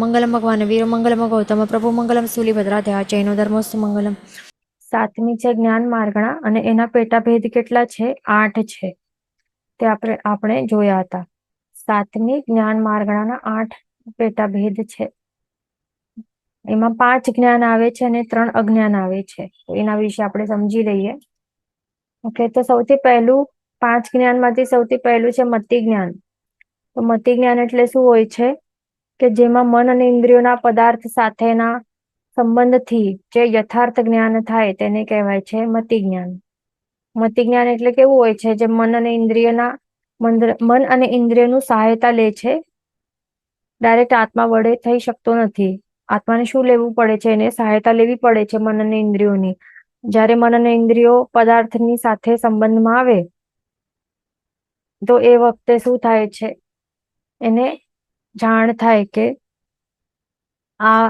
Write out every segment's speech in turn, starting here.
મંગલમ ભગવાન વીર મંગલમ ગૌતમ પ્રભુ મંગલમ સુલીભદ્રા જૈનો ધર્મોસ્તુ મંગલમ. સાતમી છે જ્ઞાન માર્ગણા અને એના પેટાભેદ કેટલા છે? 8 છે. તે આપણે જોયા હતા. સાતમી જ્ઞાન માર્ગણાના 8 પેટાભેદ છે. એમાં 5 જ્ઞાન આવે છે અને 3 અજ્ઞાન આવે છે. તો એના વિશે આપણે સમજી લઈએ. ઓકે, તો સૌથી પહેલું 5 જ્ઞાનમાંથી સૌથી પહેલું છે મતિ જ્ઞાન. તો મતિ જ્ઞાન એટલે શું હોય છે કે જેમાં મન અને ઇન્દ્રિયોના પદાર્થ સાથેના સંબંધથી જે યથાર્થ જ્ઞાન થાય તેને કહેવાય છે મતિ જ્ઞાન. મતિ જ્ઞાન એટલે કેવું હોય છે? જે મન અને ઇન્દ્રિયનું સહાયતા લે છે. ડાયરેક્ટ આત્મા વડે થઈ શકતો નથી. આત્માને શું લેવું પડે છે? એને સહાયતા લેવી પડે છે મન અને ઇન્દ્રિયોની. જ્યારે મન અને ઇન્દ્રિયો પદાર્થની સાથે સંબંધમાં આવે તો એ વખતે શું થાય છે? એને જાણ થાય કે આ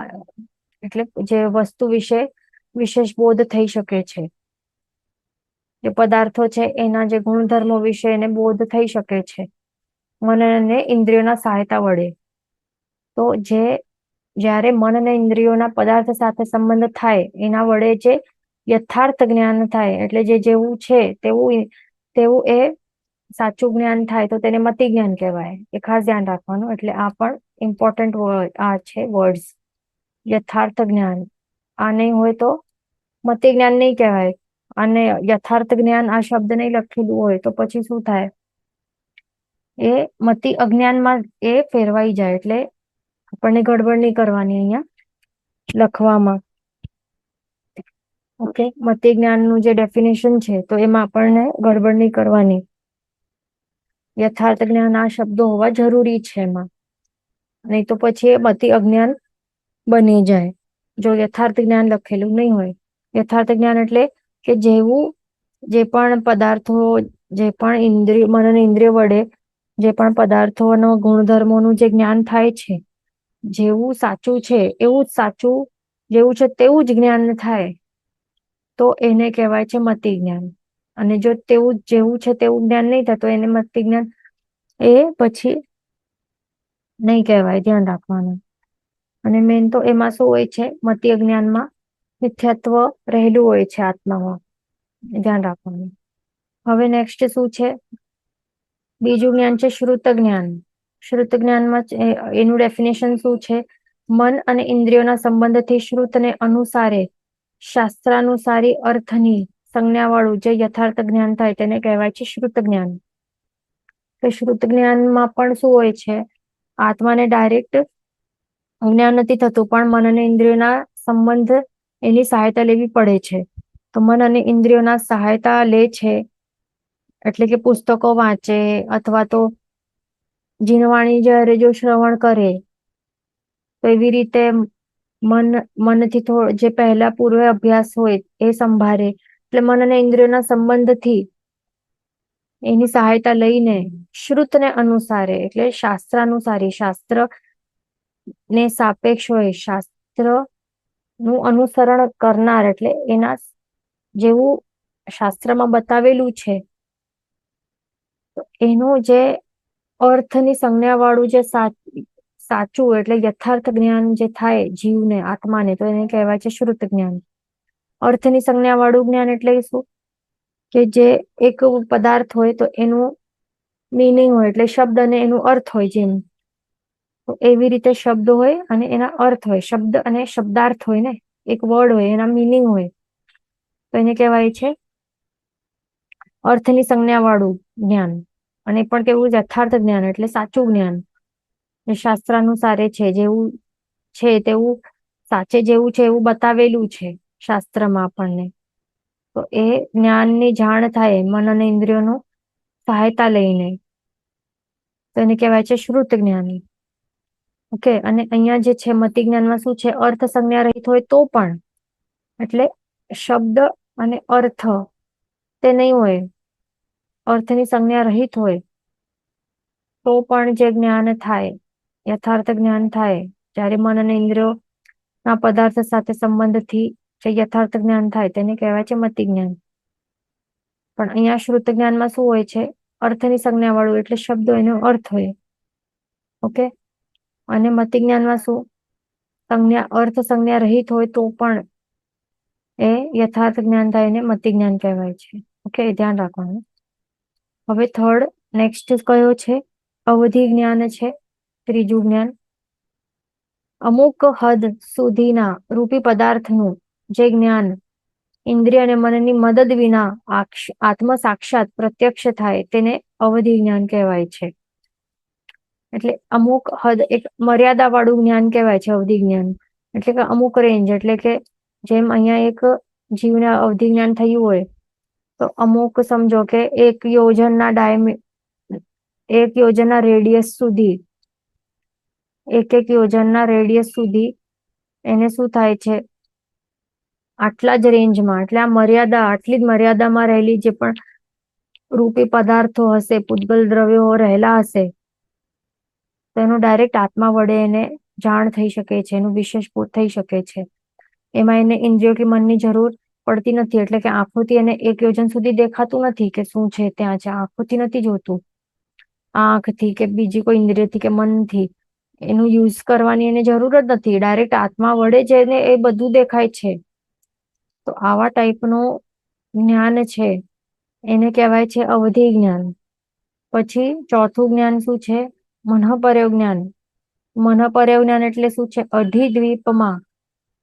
એટલે જે વસ્તુ વિશે વિશેષ બોધ થઈ શકે છે. જે પદાર્થો છે એના જે ગુણધર્મો વિશે એને બોધ થઈ શકે છે મન અને ઇન્દ્રિયોના સહાયતા વડે. તો જ્યારે મન અને ઇન્દ્રિયોના પદાર્થ સાથે સંબંધ થાય એના વડે જે યથાર્થ જ્ઞાન થાય એટલે જે જેવું છે તેવું એ સાચું જ્ઞાન થાય તો તેને મતિ જ્ઞાન કહેવાય. એ ખાસ ધ્યાન રાખવાનું. એટલે આ પણ ઇમ્પોર્ટન્ટ આ છે વર્ડ્સ. યથાર્થ જ્ઞાન આ નહીં હોય તો મતિ જ્ઞાન નહીં કહેવાય. અને યથાર્થ જ્ઞાન આ શબ્દ નહીં લખેલું હોય તો પછી શું થાય? એ મતિ અજ્ઞાનમાં એ ફેરવાઈ જાય. એટલે આપણને ગડબડ નહીં કરવાની અહીંયા લખવામાં. ઓકે, મતિ જ્ઞાનનું જે ડેફિનેશન છે તો એમાં આપણને ગડબડ નહીં કરવાની. યથાર્થ જ્ઞાન આ શબ્દો હોવા જરૂરી છે એમાં, નહીં તો પછી એ મતિ અજ્ઞાન બની જાય જો યથાર્થ જ્ઞાન લખેલું નહીં હોય. યથાર્થ જ્ઞાન એટલે કે જેવું જે પણ પદાર્થો, જે પણ ઇન્દ્રિય મન અને ઇન્દ્રિય વડે જે પણ પદાર્થોનો ગુણધર્મોનું જે જ્ઞાન થાય છે, જેવું સાચું છે એવું જ સાચું, જેવું છે તેવું જ જ્ઞાન થાય તો એને કહેવાય છે મતિ જ્ઞાન. અને જો તેવું જેવું છે તેવું જ્ઞાન નહીં થાય તો એને મતિ જ્ઞાન એ પછી નહીં કહેવાય. ધ્યાન રાખવાનું. અને મેન તો એમાં શું હોય છે? મતિ અજ્ઞાનમાં મિથ્યાત્વ રહેલું હોય છે આત્મામાં. ધ્યાન રાખવાનું. હવે નેક્સ્ટ શું છે? બીજું જ્ઞાન છે શ્રુત જ્ઞાન. શ્રુત જ્ઞાનમાં એનું ડેફિનેશન શું છે? મન અને ઇન્દ્રિયોના સંબંધથી શ્રુતને અનુસારે શાસ્ત્રાનુસારી અર્થની સંજ્ઞાવાળું જે યથાર્થ જ્ઞાન થાય તેને કહેવાય છે શ્રુત જ્ઞાન. તો શ્રુત જ્ઞાનમાં પણ શું હોય છે? આત્માને ડાયરેક્ટ જ્ઞાન નથી થતું પણ મન અને ઇન્દ્રિયોના સંબંધ એની સહાયતા લેવી પડે છે. તો મન અને ઇન્દ્રિયોના સહાયતા લે છે એટલે કે પુસ્તકો વાંચે અથવા તો જીનવાણી જ્યારે જો શ્રવણ કરે તો એવી રીતે મનથી જે પહેલા પૂર્વ અભ્યાસ હોય એ સંભાળે. એટલે મન અને ઇન્દ્રિયોના સંબંધથી એની સહાયતા લઈને શ્રુતને અનુસારે એટલે શાસ્ત્રાનુસારી, શાસ્ત્ર ને સાપેક્ષ હોય, શાસ્ત્ર નું અનુસરણ કરનાર એટલે એના જેવું શાસ્ત્રમાં બતાવેલું છે એનું જે અર્થની સંજ્ઞાવાળું જે સાચું એટલે યથાર્થ જ્ઞાન જે થાય જીવને, આત્માને, તો એને કહેવાય છે શ્રુત જ્ઞાન. અર્થની સંજ્ઞાવાળું જ્ઞાન એટલે શું? કે જે એક પદાર્થ હોય તો એનું મિનિંગ હોય એટલે શબ્દ અને એનું અર્થ હોય. જેમ તો એવી રીતે શબ્દ હોય અને એના અર્થ હોય. શબ્દ અને શબ્દાર્થ હોય ને, એક વર્ડ હોય એના મિનિંગ હોય તો એને કહેવાય છે અર્થની સંજ્ઞાવાળું જ્ઞાન. અને પણ કેવું યથાર્થ જ્ઞાન એટલે સાચું જ્ઞાન. શાસ્ત્રાનુસારે છે, જેવું છે તેવું, સાચે જેવું છે એવું બતાવેલું છે શાસ્ત્રમાં આપણને. તો એ જ્ઞાનની જાણ થાય મન અને ઇન્દ્રિયોનું સહાયતા લઈને તો એને કહેવાય છે શ્રુત જ્ઞાન. ઓકે, અને અહીંયા જે છે મતિ જ્ઞાનમાં શું છે? અર્થ સંજ્ઞા રહિત હોય તો પણ, એટલે શબ્દ અને અર્થ તે નહીં હોય, અર્થની સંજ્ઞા રહિત હોય તો પણ જે જ્ઞાન થાય, યથાર્થ જ્ઞાન થાય, જ્યારે મન અને ઇન્દ્રિયો ના પદાર્થ સાથે સંબંધથી જે યથાર્થ જ્ઞાન થાય તેને કહેવાય છે મતિ જ્ઞાન. પણ અહીંયા શ્રુત જ્ઞાનમાં શું હોય છે? અર્થની સંજ્ઞા વાળું એટલે શબ્દો એનો અર્થ હોય. ઓકે, અને મતિ જ્ઞાનમાં શું? સંજ્ઞા અર્થ સંજ્ઞા રહિત હોય તો પણ એ યથાર્થ જ્ઞાન થાય ને મતિ જ્ઞાન કહેવાય છે. ઓકે, ધ્યાન રાખવાનું. હવે થર્ડ નેક્સ્ટ કયો છે? અવધિ જ્ઞાન છે. ત્રીજું જ્ઞાન અમુક હદ સુધીના રૂપી પદાર્થનું જે જ્ઞાન ઇન્દ્રિય અને મનની મદદ વિના આત્મ સાક્ષાત પ્રત્યક્ષ થાય તેને અવધિ જ્ઞાન કહેવાય છે. એટલે અમુક હદ, એક મર્યાદા વાળું જ્ઞાન કહેવાય છે અવધિ જ્ઞાન. એટલે કે અમુક રેન્જ, એટલે કે જેમ અહીંયા એક જીવને અવધિ જ્ઞાન થયું હોય તો અમુક સમજો કે એક યોજનના રેડિયસ સુધી, એક યોજનના રેડિયસ સુધી એને શું થાય છે, આટલા જ રેન્જમાં, એટલે આ મર્યાદા, આટલી જ મર્યાદામાં રહેલી જે પણ રૂપી પદાર્થો હશે, પૂતગલ દ્રવ્યો રહેલા હશે, તો એનું ડાયરેક્ટ આત્મા વડે એને જાણ થઈ શકે છે, એનું વિશેષભૂત થઈ શકે છે. એમાં એને ઇન્દ્રિયો કે મનની જરૂર પડતી નથી. એટલે કે આંખોથી એને એક યોજન સુધી દેખાતું નથી કે શું છે ત્યાં છે, આંખોથી નથી જોતું. આંખથી કે બીજી કોઈ ઇન્દ્રિયથી કે મનથી એનું યુઝ કરવાની એને જરૂર જ નથી. ડાયરેક્ટ આત્મા વડે જ એને એ બધું દેખાય છે. તો આવા ટાઈપનું જ્ઞાન છે એને કહેવાય છે અવધિ જ્ઞાન. પછી ચોથું જ્ઞાન શું છે? મનઃપર્યો જ્ઞાન. મનઃપર્યો જ્ઞાન એટલે શું છે? અધિદ્વીપમાં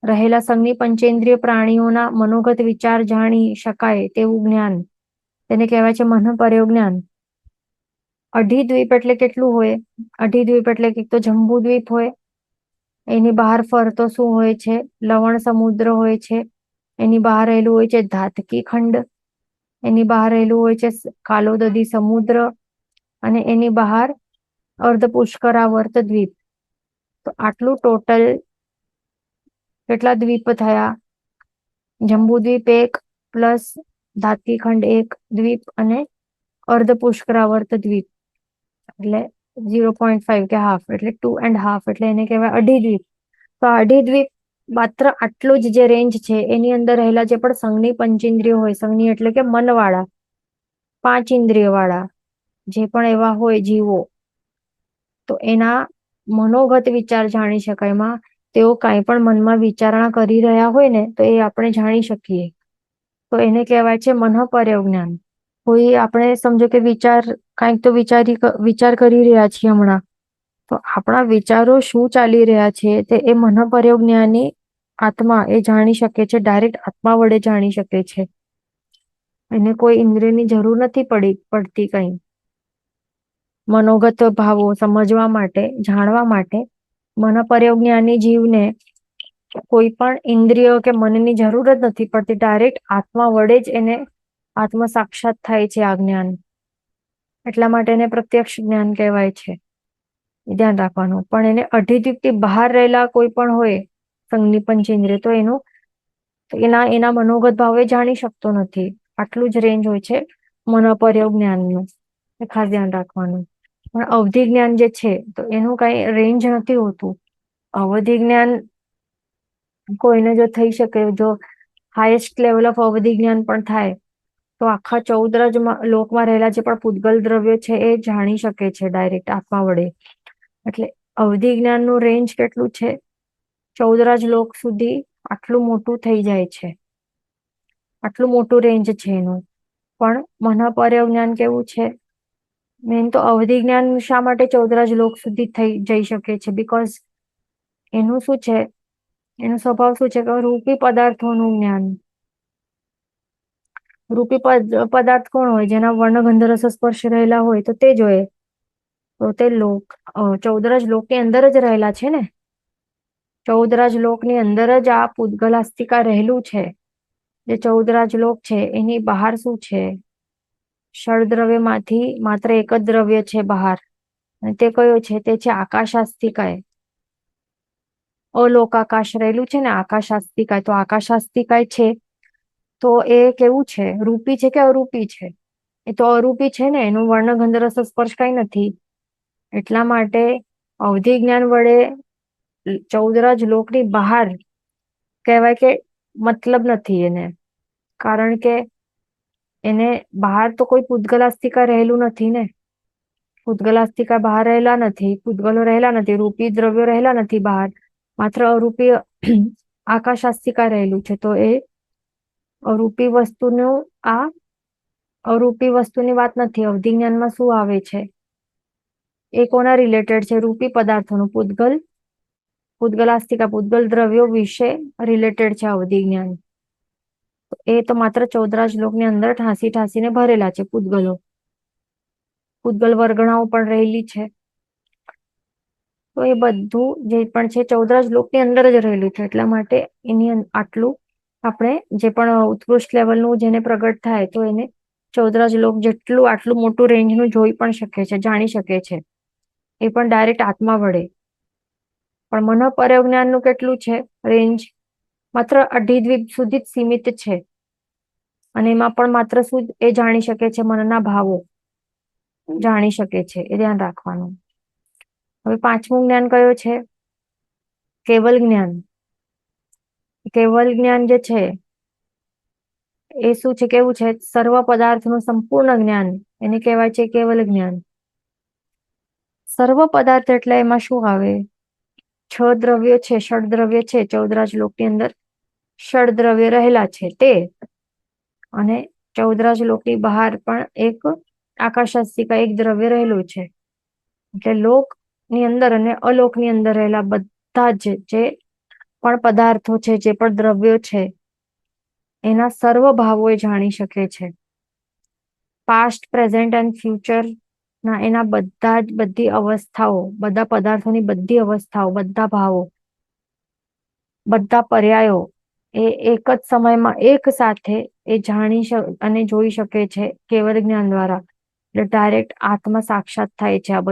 રહેલા સંજ્ઞી પંચેન્દ્રિય પ્રાણીઓના મનોગત વિચાર જાણી શકાય તેવું જ્ઞાન, તેને કહેવાય છે મનઃપર્યો જ્ઞાન. અઢીદ્વીપ એટલે કેટલું હોય? અઢીદ્વીપ એટલે એક તો જંબુદ્વીપ હોય, એની બહાર ફરતો શું હોય છે? લવણ સમુદ્ર હોય છે. એની બહાર રહેલું હોય છે ધાતકી ખંડ, એની બહાર રહેલું હોય છે કાલોદદી સમુદ્ર, અને એની બહાર અર્ધપુષ્કરાવર્ત દ્વીપ. તો આટલું ટોટલ કેટલા દ્વીપ થયા? જંબુદ્વીપ 1 પ્લસ ધાતકી ખંડ 1 દ્વીપ અને અર્ધપુષ્કરાવર્ત દ્વીપ એટલે 0.5 કે હાફ, એટલે 2.5, એટલે એને કહેવાય અઢી દ્વીપ. તો અઢી દ્વીપ માત્ર આટલું જ જે રેન્જ છે એની અંદર રહેલા જે પણ સંજ્ઞી પંચેન્દ્રિયો હોય, સંજ્ઞી એટલે કે મનવાળા, 5 ઇન્દ્રિય વાળા જે પણ એવા હોય જીવો, તો એના મનોગત વિચાર જાણી શકાય. એમાં તેઓ કાંઈ પણ મનમાં વિચારણા કરી રહ્યા હોય ને તો એ આપણે જાણી શકીએ. તો એને કહેવાય છે મનઃપર્યો જ્ઞાન. કોઈ આપણે સમજો કે કાંઈક તો વિચાર કરી રહ્યા છીએ હમણાં, તો આપણા વિચારો શું ચાલી રહ્યા છે તે એ મનઃપર્યો જ્ઞાની આત્મા એ જાણી શકે છે, ડાયરેક્ટ આત્મા વડે જાણી શકે છે. એને કોઈ ઇન્દ્રિયની જરૂર નથી પડતી કંઈ મનોગત ભાવો સમજવા માટે, જાણવા માટે. મનઃપર્યો જ્ઞાની જીવને કોઈ પણ ઇન્દ્રિય કે મનની જરૂર જ નથી પડતી. ડાયરેક્ટ આત્મા વડે જ એને આત્મ સાક્ષાત થાય છે આ જ્ઞાન. એટલા માટે એને પ્રત્યક્ષ જ્ઞાન કહેવાય છે. ધ્યાન રાખવાનું. પણ એને અઢીદ્વીપથી બહાર રહેલા કોઈ પણ હોય સંજ્ઞી પંચેન્દ્રિય, તો એના મનોગત ભાવે જાણી શકતો નથી. આટલું જ રેન્જ હોય છે મનઃપર્યો જ્ઞાનનું, એ ખાસ ધ્યાન રાખવાનું. પણ અવધિ જ્ઞાન જે છે તો એનું કઈ રેન્જ નથી હોતું. અવધિ જ્ઞાન કોઈને જો થઈ શકે, જો હાઈએસ્ટ લેવલ ઓફ અવધિ જ્ઞાન પણ થાય તો આખા 14 લોકમાં રહેલા જે પણ પૂતગલ દ્રવ્યો છે એ જાણી શકે છે ડાયરેક્ટ આત્મા વડે. એટલે અવધિ જ્ઞાનનું રેન્જ કેટલું છે? 14 લોક સુધી આટલું મોટું થઈ જાય છે. આટલું મોટું રેન્જ છે એનું. પણ મનઃપર્યો જ્ઞાન કેવું છે? મેન તો અવધિ જ્ઞાન શા માટે 14 લોક સુધી જઈ શકે છે? બીકોઝ એનું શું છે, એનો સ્વભાવ શું છે કે રૂપી પદાર્થોનું જ્ઞાન. રૂપી પદાર્થ કોણ હોય? જેના વર્ણગંધ રસ સ્પર્શ રહેલા હોય તો તે જોઈએ. તો તે 14 લોકની અંદર જ રહેલા છે ને. 14 લોકની અંદર જ આ પૂતગલાસ્તિકા રહેલું છે. જે 14 લોક છે એની બહાર શું છે? ષડદ્રવ્યમાંથી માત્ર એક જ દ્રવ્ય છે બહાર, અને તે કયો છે? તે છે આકાશાસ્તિકાય. અલોકાકાશ રહેલું છે ને આકાશાસ્તિકાય. તો આકાશાસ્તિકાય છે તો એ કેવું છે? રૂપી છે કે અરૂપી છે? એ તો અરૂપી છે ને, એનું વર્ણગંધ રસ સ્પર્શ કઈ નથી. એટલા માટે અવધિ જ્ઞાન વડે 14 લોકની બહાર કહેવાય કે મતલબ નથી એને. કારણ કે એને બહાર તો કોઈ પૂતગલાસ્તિકા રહેલું નથી ને. પૂતગલાસ્તિકા બહાર રહેલા નથી, પૂતગલો રહેલા નથી, રૂપી દ્રવ્યો રહેલા નથી બહાર. માત્ર અરૂપી આકાશાસ્તિકા રહેલું છે. તો એ અરૂપી વસ્તુનું આ અરૂપી વસ્તુની વાત નથી. અવધિ જ્ઞાનમાં શું આવે છે, એ કોના રિલેટેડ છે? રૂપી પદાર્થોનું, પૂતગલાસ્તિકા, પૂતગલ દ્રવ્યો વિશે રિલેટેડ છે અવધિ જ્ઞાન. એ તો માત્ર 14 લોકની અંદર ઠાંસીને ભરેલા છે પૂતગલો. પૂતગલ વર્ગણાઓ પણ રહેલી છે. તો એ બધું જે પણ છે 14 લોકની અંદર જ રહેલું છે. એટલા માટે એની આટલું આપણે જે પણ ઉત્કૃષ્ટ લેવલનું જેને પ્રગટ થાય તો એને 14 લોક જેટલું આટલું મોટું રેન્જનું જોઈ પણ શકે છે, જાણી શકે છે, એ પણ ડાયરેક્ટ આત્મા વડે. પણ મનોપરજ્ઞાનનું કેટલું છે રેન્જ? માત્ર અઢી સુધી જ સીમિત છે. અને એમાં પણ માત્ર શું એ જાણી શકે છે? મનના ભાવો જાણી શકે છે. એ ધ્યાન રાખવાનું. હવે 5મું જ્ઞાન કયો છે? કેવલ જ્ઞાન. કેવલ જ્ઞાન જે છે એ શું છે? કેવું છે? સર્વ પદાર્થનું સંપૂર્ણ જ્ઞાન, એને કહેવાય છે કેવલ જ્ઞાન. સર્વ પદાર્થ એટલે એમાં શું આવે? 6 દ્રવ્યો છે, ષડ દ્રવ્ય છે 14 લોકની અંદર. ષડ દ્રવ્ય રહેલા છે તે, અને 14 લોકની બહાર પણ એક આકાશાસ્તિકા એક દ્રવ્ય રહેલું છે. એટલે લોકની અંદર અને અલોકની અંદર રહેલા બધા જ જે પણ પદાર્થો છે, જે પણ દ્રવ્યો છે, એના સર્વ ભાવો એ જાણી શકે છે. પાસ્ટ, પ્રેઝન્ટ એન્ડ ફ્યુચર ના એના બધી અવસ્થાઓ, બધા પદાર્થોની બધી અવસ્થાઓ, બધા ભાવો, બધા પર્યાયો એ એક જ સમયમાં એક સાથે એ જાણી અને જોઈ શકે છે કેવળ જ્ઞાન દ્વારા. એટલે ડાયરેક્ટ આત્મ સાક્ષાત થાય છે. આ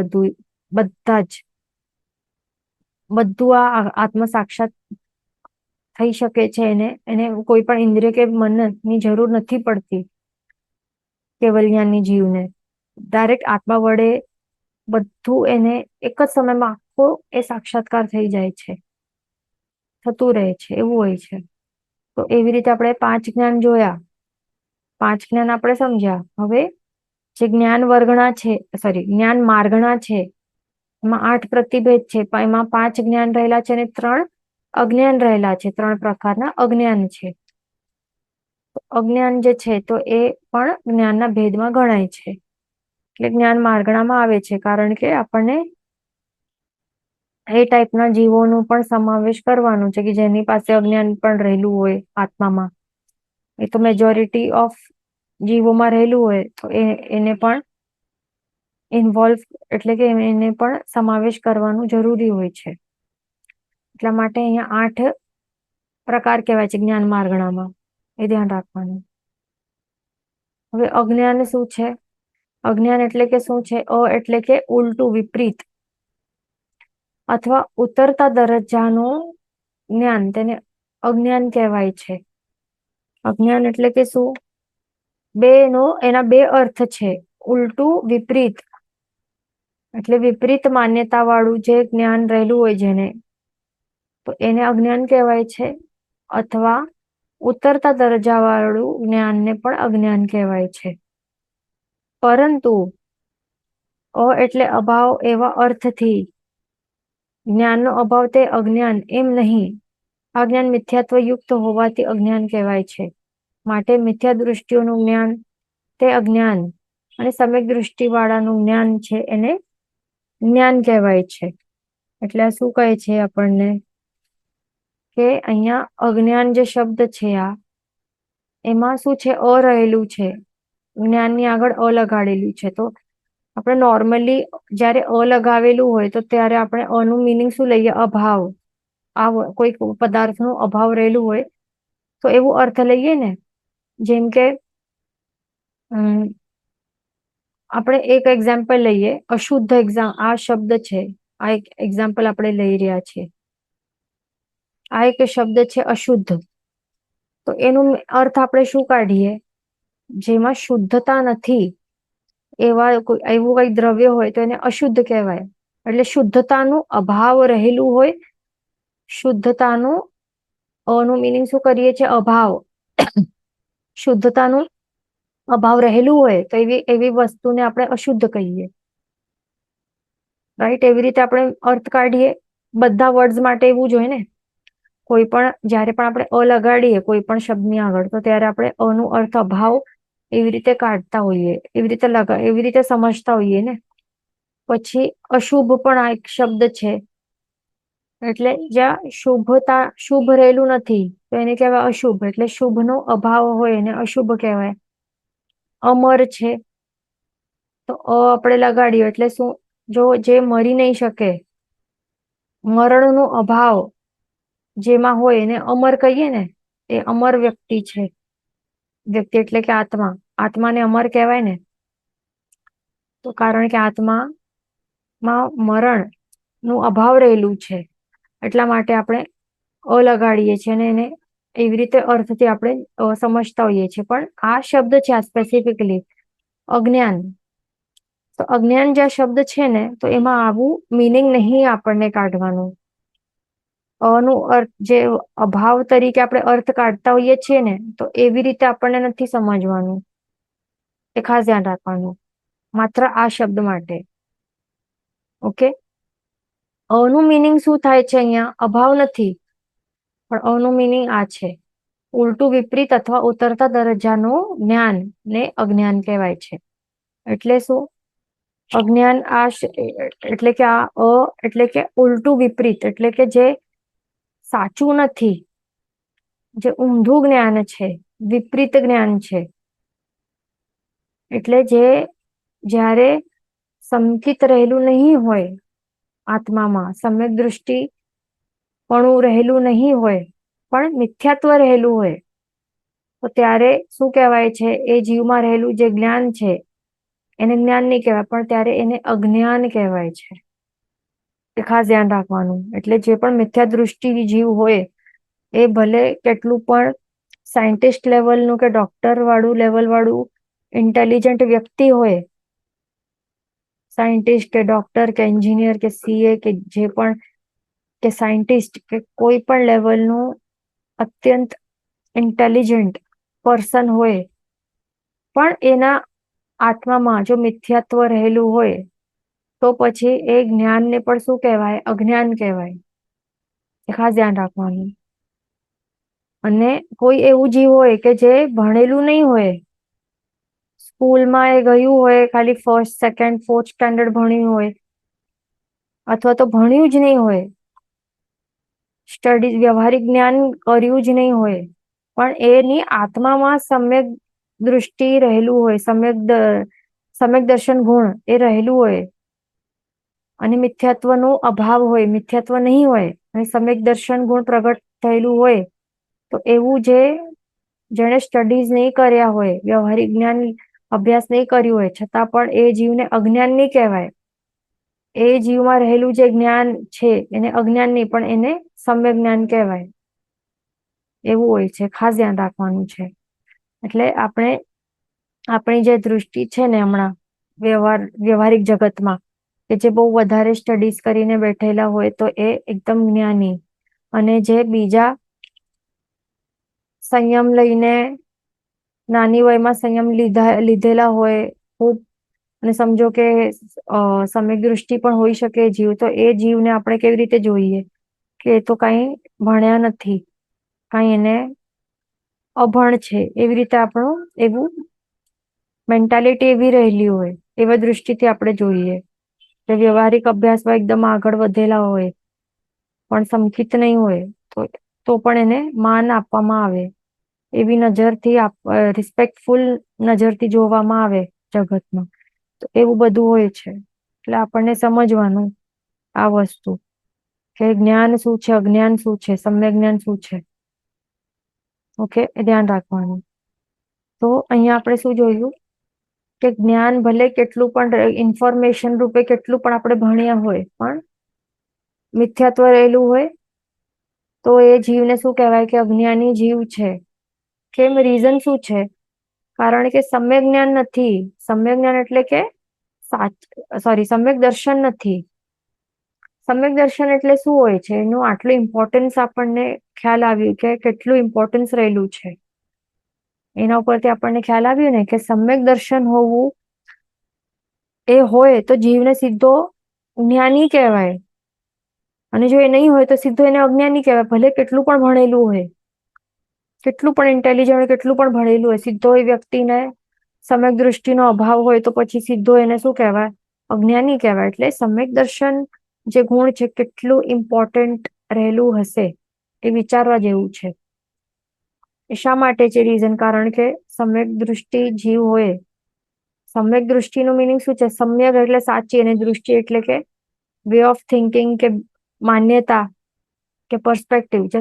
બધું આ આત્મ સાક્ષાત થઈ શકે છે. એને કોઈ પણ ઇન્દ્રિય કે મનની જરૂર નથી પડતી કેવલ જ્ઞાનની જીવને. ડાયરેક્ટ આત્મા વડે બધું એને એક જ સમયમાં આખો એ સાક્ષાત્કાર થઈ જાય છે, થતું રહે છે, એવું હોય છે. તો એવી રીતે આપણે 5 જ્ઞાન જોયા, 5 જ્ઞાન આપણે સમજ્યા. હવે જે જ્ઞાન વર્ગણા છે, જ્ઞાન માર્ગણા છે, એમાં 8 પ્રતિભેદ છે. એમાં 5 જ્ઞાન રહેલા છે અને 3 અજ્ઞાન રહેલા છે. 3 પ્રકારના અજ્ઞાન છે. અજ્ઞાન જે છે તો એ પણ જ્ઞાનના ભેદમાં ગણાય છે. એટલે જ્ઞાન માર્ગણામાં આવે છે, કારણ કે આપણને એ ટાઈપના જીવોનું પણ સમાવેશ કરવાનું છે કે જેની પાસે અજ્ઞાન પણ રહેલું હોય આત્મામાં. એ તો મેજોરિટી ઓફ જીવોમાં રહેલું હોય તો એને પણ ઇન્વોલ્વ, એટલે કે એને પણ સમાવેશ કરવાનું જરૂરી હોય છે. એટલા માટે અહીંયા 8 પ્રકાર કહેવાય છે જ્ઞાન માર્ગણામાં. એ ધ્યાન રાખવાનું. હવે અજ્ઞાન શું છે? અજ્ઞાન એટલે કે શું છે? એટલે કે ઉલટું, વિપરીત અથવા ઉતરતા દરજ્જાનું જ્ઞાન, તેને અજ્ઞાન કહેવાય છે. અજ્ઞાન એટલે કે શું? એના બે અર્થ છે. ઉલટું, વિપરીત. એટલે વિપરીત માન્યતા વાળું જે જ્ઞાન રહેલું હોય જેને, તો એને અજ્ઞાન કહેવાય છે. અથવા ઉતરતા દરજ્જા વાળું જ્ઞાનને પણ અજ્ઞાન કહેવાય છે. પરંતુ એટલે અભાવ એવા અર્થથી જ્ઞાનનો અભાવ તે અજ્ઞાન એમ નહીં. આ જ્ઞાન મિથ્યાત્વ યુક્ત હોવાથી અજ્ઞાન કહેવાય છે. માટે મિથ્યા દૃષ્ટિઓનું જ્ઞાન તે અજ્ઞાન, અને સમ્યક દૃષ્ટિ વાળાનું જ્ઞાન છે એને જ્ઞાન કહેવાય છે. એટલે શું કહે છે આપણને કે અહીંયા અજ્ઞાન જે શબ્દ છે એમાં શું છે? રહેલું છે. જ્ઞાનની આગળ લગાડેલું છે. તો આપણે નોર્મલી જ્યારે લગાવેલું હોય તો ત્યારે આપણે નું મિનિંગ શું લઈએ? અભાવ. કોઈ પદાર્થનો અભાવ રહેલું હોય તો એવું અર્થ લઈએ ને. જેમ કે આપણે એક એક્ઝામ્પલ લઈએ, અશુદ્ધ આ શબ્દ છે, આ એક એક્ઝામ્પલ આપણે લઈ રહ્યા છીએ. આ એક શબ્દ છે અશુદ્ધ. તો એનું અર્થ આપણે શું કાઢીએ? જેમાં શુદ્ધતા નથી એવું કઈ દ્રવ્ય હોય તો એને અશુદ્ધ કહેવાય. એટલે શુદ્ધતાનું અભાવ રહેલું હોય. શુદ્ધતાનું નું મિનિંગ શું કરીએ છીએ? અભાવ. શુદ્ધતાનું અભાવ રહેલું હોય તો એવી વસ્તુને આપણે અશુદ્ધ કહીએ. રાઈટ? એવી રીતે આપણે અર્થ કાઢીએ. બધા વર્ડ્સ માટે એવું જ હોય ને. કોઈ પણ જ્યારે પણ આપણે અ લગાડીએ કોઈ પણ શબ્દની આગળ, તો ત્યારે આપણે અનો અર્થ અભાવ એવી રીતે કાઢતા હોઈએ, એવી રીતે સમજતા હોઈએ ને. પછી અશુભ પણ આ એક શબ્દ છે, એટલે જ્યાં શુભ રહેલું નથી તો એને કહેવાય અશુભ, એટલે શુભનો અભાવ હોય એને અશુભ કહેવાય. અમર છે તો આપણે લગાડ્યું એટલે શું, જો જે મરી નહીં શકે, મરણનો અભાવ જેમાં હોય એને અમર કહીએ ને, એ અમર વ્યક્તિ છે. વ્યક્તિ એટલે કે આત્માને અમર કહેવાય ને. તો કારણ કે આત્મામાં મરણ નું અભાવ રહેલું છે, એટલા માટે આપણે લગાડીએ છીએ અને એને એવી રીતે અર્થથી આપણે સમજતા હોઈએ છીએ. પણ આ શબ્દ છે આ સ્પેસિફિકલી અજ્ઞાન, તો અજ્ઞાન જે શબ્દ છે ને, તો એમાં આવું મિનિંગ નહીં આપણને કાઢવાનું. અનું અર્થ જે અભાવ તરીકે આપણે અર્થ કાઢતા હોઈએ છીએ ને, તો એવી રીતે આપણને નથી સમજવાનું. એ ખાસ ધ્યાન રાખવાનું માત્ર આ શબ્દ માટે. ઓકે, અનું મિનિંગ શું થાય છે અહીંયા? અભાવ નથી, પણ અનું મિનિંગ આ છે, ઉલટું વિપરીત અથવા ઉતરતા દરજ્જાનું જ્ઞાન ને અજ્ઞાન કહેવાય છે. એટલે શું? અજ્ઞાન એટલે કે એટલે કે ઉલટું વિપરીત, એટલે કે જે સાચું નથી, જે ઊંધું જ્ઞાન છે, વિપરીત જ્ઞાન છે. એટલે જ્યારે સંકિત રહેલું નહીં હોય આત્મામાં, સમ્યક દૃષ્ટિ પણ રહેલું નહીં હોય, પણ મિથ્યાત્વ રહેલું હોય, તો ત્યારે શું કહેવાય છે? એ જીવમાં રહેલું જે જ્ઞાન છે એને જ્ઞાન નહીં કહેવાય, પણ ત્યારે એને અજ્ઞાન કહેવાય છે. એ ખાસ ધ્યાન રાખવાનું. એટલે જે પણ મિથ્યા દૃષ્ટિ જીવ હોય, એ ભલે કેટલું પણ સાયન્ટિસ્ટ લેવલનું કે ડોક્ટર વાળું લેવલ વાળું ઇન્ટેલિજન્ટ વ્યક્તિ હોય, સાયન્ટિસ્ટ કે ડોક્ટર કે એન્જિનિયર કે સીએ કે જે પણ કે સાયન્ટિસ્ટ કે કોઈ પણ લેવલનું અત્યંત ઇન્ટેલિજન્ટ પર્સન હોય, પણ એના આત્મામાં જો મિથ્યાત્વ રહેલું હોય, તો પછી એ જ્ઞાનને પણ શું કહેવાય? અજ્ઞાન કહેવાય. એ ખાસ ધ્યાન રાખવાનું. અને કોઈ એવું જીવ હોય કે જે ભણેલું નહીં હોય, સ્કૂલમાં એ ગયું હોય, ખાલી ફર્સ્ટ સેકન્ડ ફોર્થ સ્ટાન્ડર્ડ ભણ્યું હોય, અથવા તો ભણ્યું જ નહીં હોય, સ્ટડી વ્યવહારિક જ્ઞાન કર્યું જ નહીં હોય, પણ એની આત્મામાં સમ્યક દૃષ્ટિ રહેલું હોય, સમ્યક દર્શન ગુણ એ રહેલું હોય, અને મિથ્યાત્વનો અભાવ હોય, મિથ્યાત્વ નહીં હોય અને સમ્યક દર્શન ગુણ પ્રગટ થયેલું હોય, તો એવું જેણે સ્ટડીઝ નહીં કર્યા હોય, વ્યવહારિક જ્ઞાન અભ્યાસ નહીં કર્યું હોય, છતાં પણ એ જીવને અજ્ઞાન નહીં કહેવાય. એ જીવમાં રહેલું જે જ્ઞાન છે એને અજ્ઞાન નહીં, પણ એને સમ્યક જ્ઞાન કહેવાય. એવું હોય છે, ખાસ ધ્યાન રાખવાનું છે. એટલે આપણી જે દૃષ્ટિ છે ને હમણાં વ્યવહારિક જગતમાં, કે જે બહુ વધારે સ્ટડીઝ કરીને બેઠેલા હોય, તો એ એકદમ જ્ઞાની, અને જે બીજા સંયમ લઈને નાની વયમાં સંયમ લીધેલા હોય ખૂબ, અને સમજો કે સમ્યક દૃષ્ટિ પણ હોઈ શકે જીવ, તો એ જીવને આપણે કેવી રીતે જોઈએ કે એ તો કઈ ભણ્યા નથી, કઈ એને અભણ છે, એવી રીતે આપણું એવું મેન્ટાલિટી એવી રહેલી હોય, એવા દૃષ્ટિથી આપણે જોઈએ. કે વ્યવહારિક અભ્યાસમાં એકદમ આગળ વધેલા હોય, પણ સંકિત નહીં હોય, તો પણ એને માન આપવામાં આવે, એવી નજરથી રિસ્પેક્ટફુલ નજરથી જોવામાં આવે જગતમાં. તો એવું બધું હોય છે. એટલે આપણને સમજવાનું આ વસ્તુ, કે જ્ઞાન શું છે, અજ્ઞાન શું છે, સમ્યક જ્ઞાન શું છે. ઓકે, એ ધ્યાન રાખવાનું. તો અહીંયા આપણે શું જોયું કે જ્ઞાન ભલે કેટલું પણ ઇન્ફોર્મેશન રૂપે કેટલું પણ આપણે ભણ્યા હોય, પણ મિથ્યાત્વ રહેલું હોય, તો એ જીવને શું કહેવાય કે અજ્ઞાની જીવ છે. કેમ? રીઝન શું છે? કારણ કે સમ્યક જ્ઞાન નથી. સમ્યક જ્ઞાન એટલે કે સમ્યક દર્શન નથી. સમ્યક દર્શન એટલે શું હોય છે? એનું આટલું ઇમ્પોર્ટન્સ આપણને ખ્યાલ આવ્યું કે કેટલું ઇમ્પોર્ટન્સ રહેલું છે. એના ઉપરથી આપણને ખ્યાલ આવ્યું ને કે સમ્યક દર્શન હોવું એ હોય તો જીવને સીધો જ્ઞાની કહેવાય. અને જો એ નહીં હોય તો સીધું એને અજ્ઞાની કહેવાય, ભલે કેટલું પણ ભણેલું હોય, કેટલું પણ ઇન્ટેલિજન્ટ હોય, કેટલું પણ ભણેલું હોય, સીધો એ વ્યક્તિને સમ્યક દૃષ્ટિનો અભાવ હોય તો પછી સીધો એને શું કહેવાય? અજ્ઞાની કહેવાય. એટલે સમ્યક દર્શન જે ગુણ છે કેટલું ઇમ્પોર્ટન્ટ રહેલું હશે એ વિચારવા જેવું છે. એ શા માટે છે રીઝન? કારણ કે સમ્યક દૃષ્ટિ જીવ હોય, સમ્યક દૃષ્ટિનું મિનિંગ શું છે? સમ્યક એટલે સાચી અને દૃષ્ટિ એટલે કે વે ઓફ થિંકિંગ કે માન્યતા કે પર્સપેક્ટિવ. જે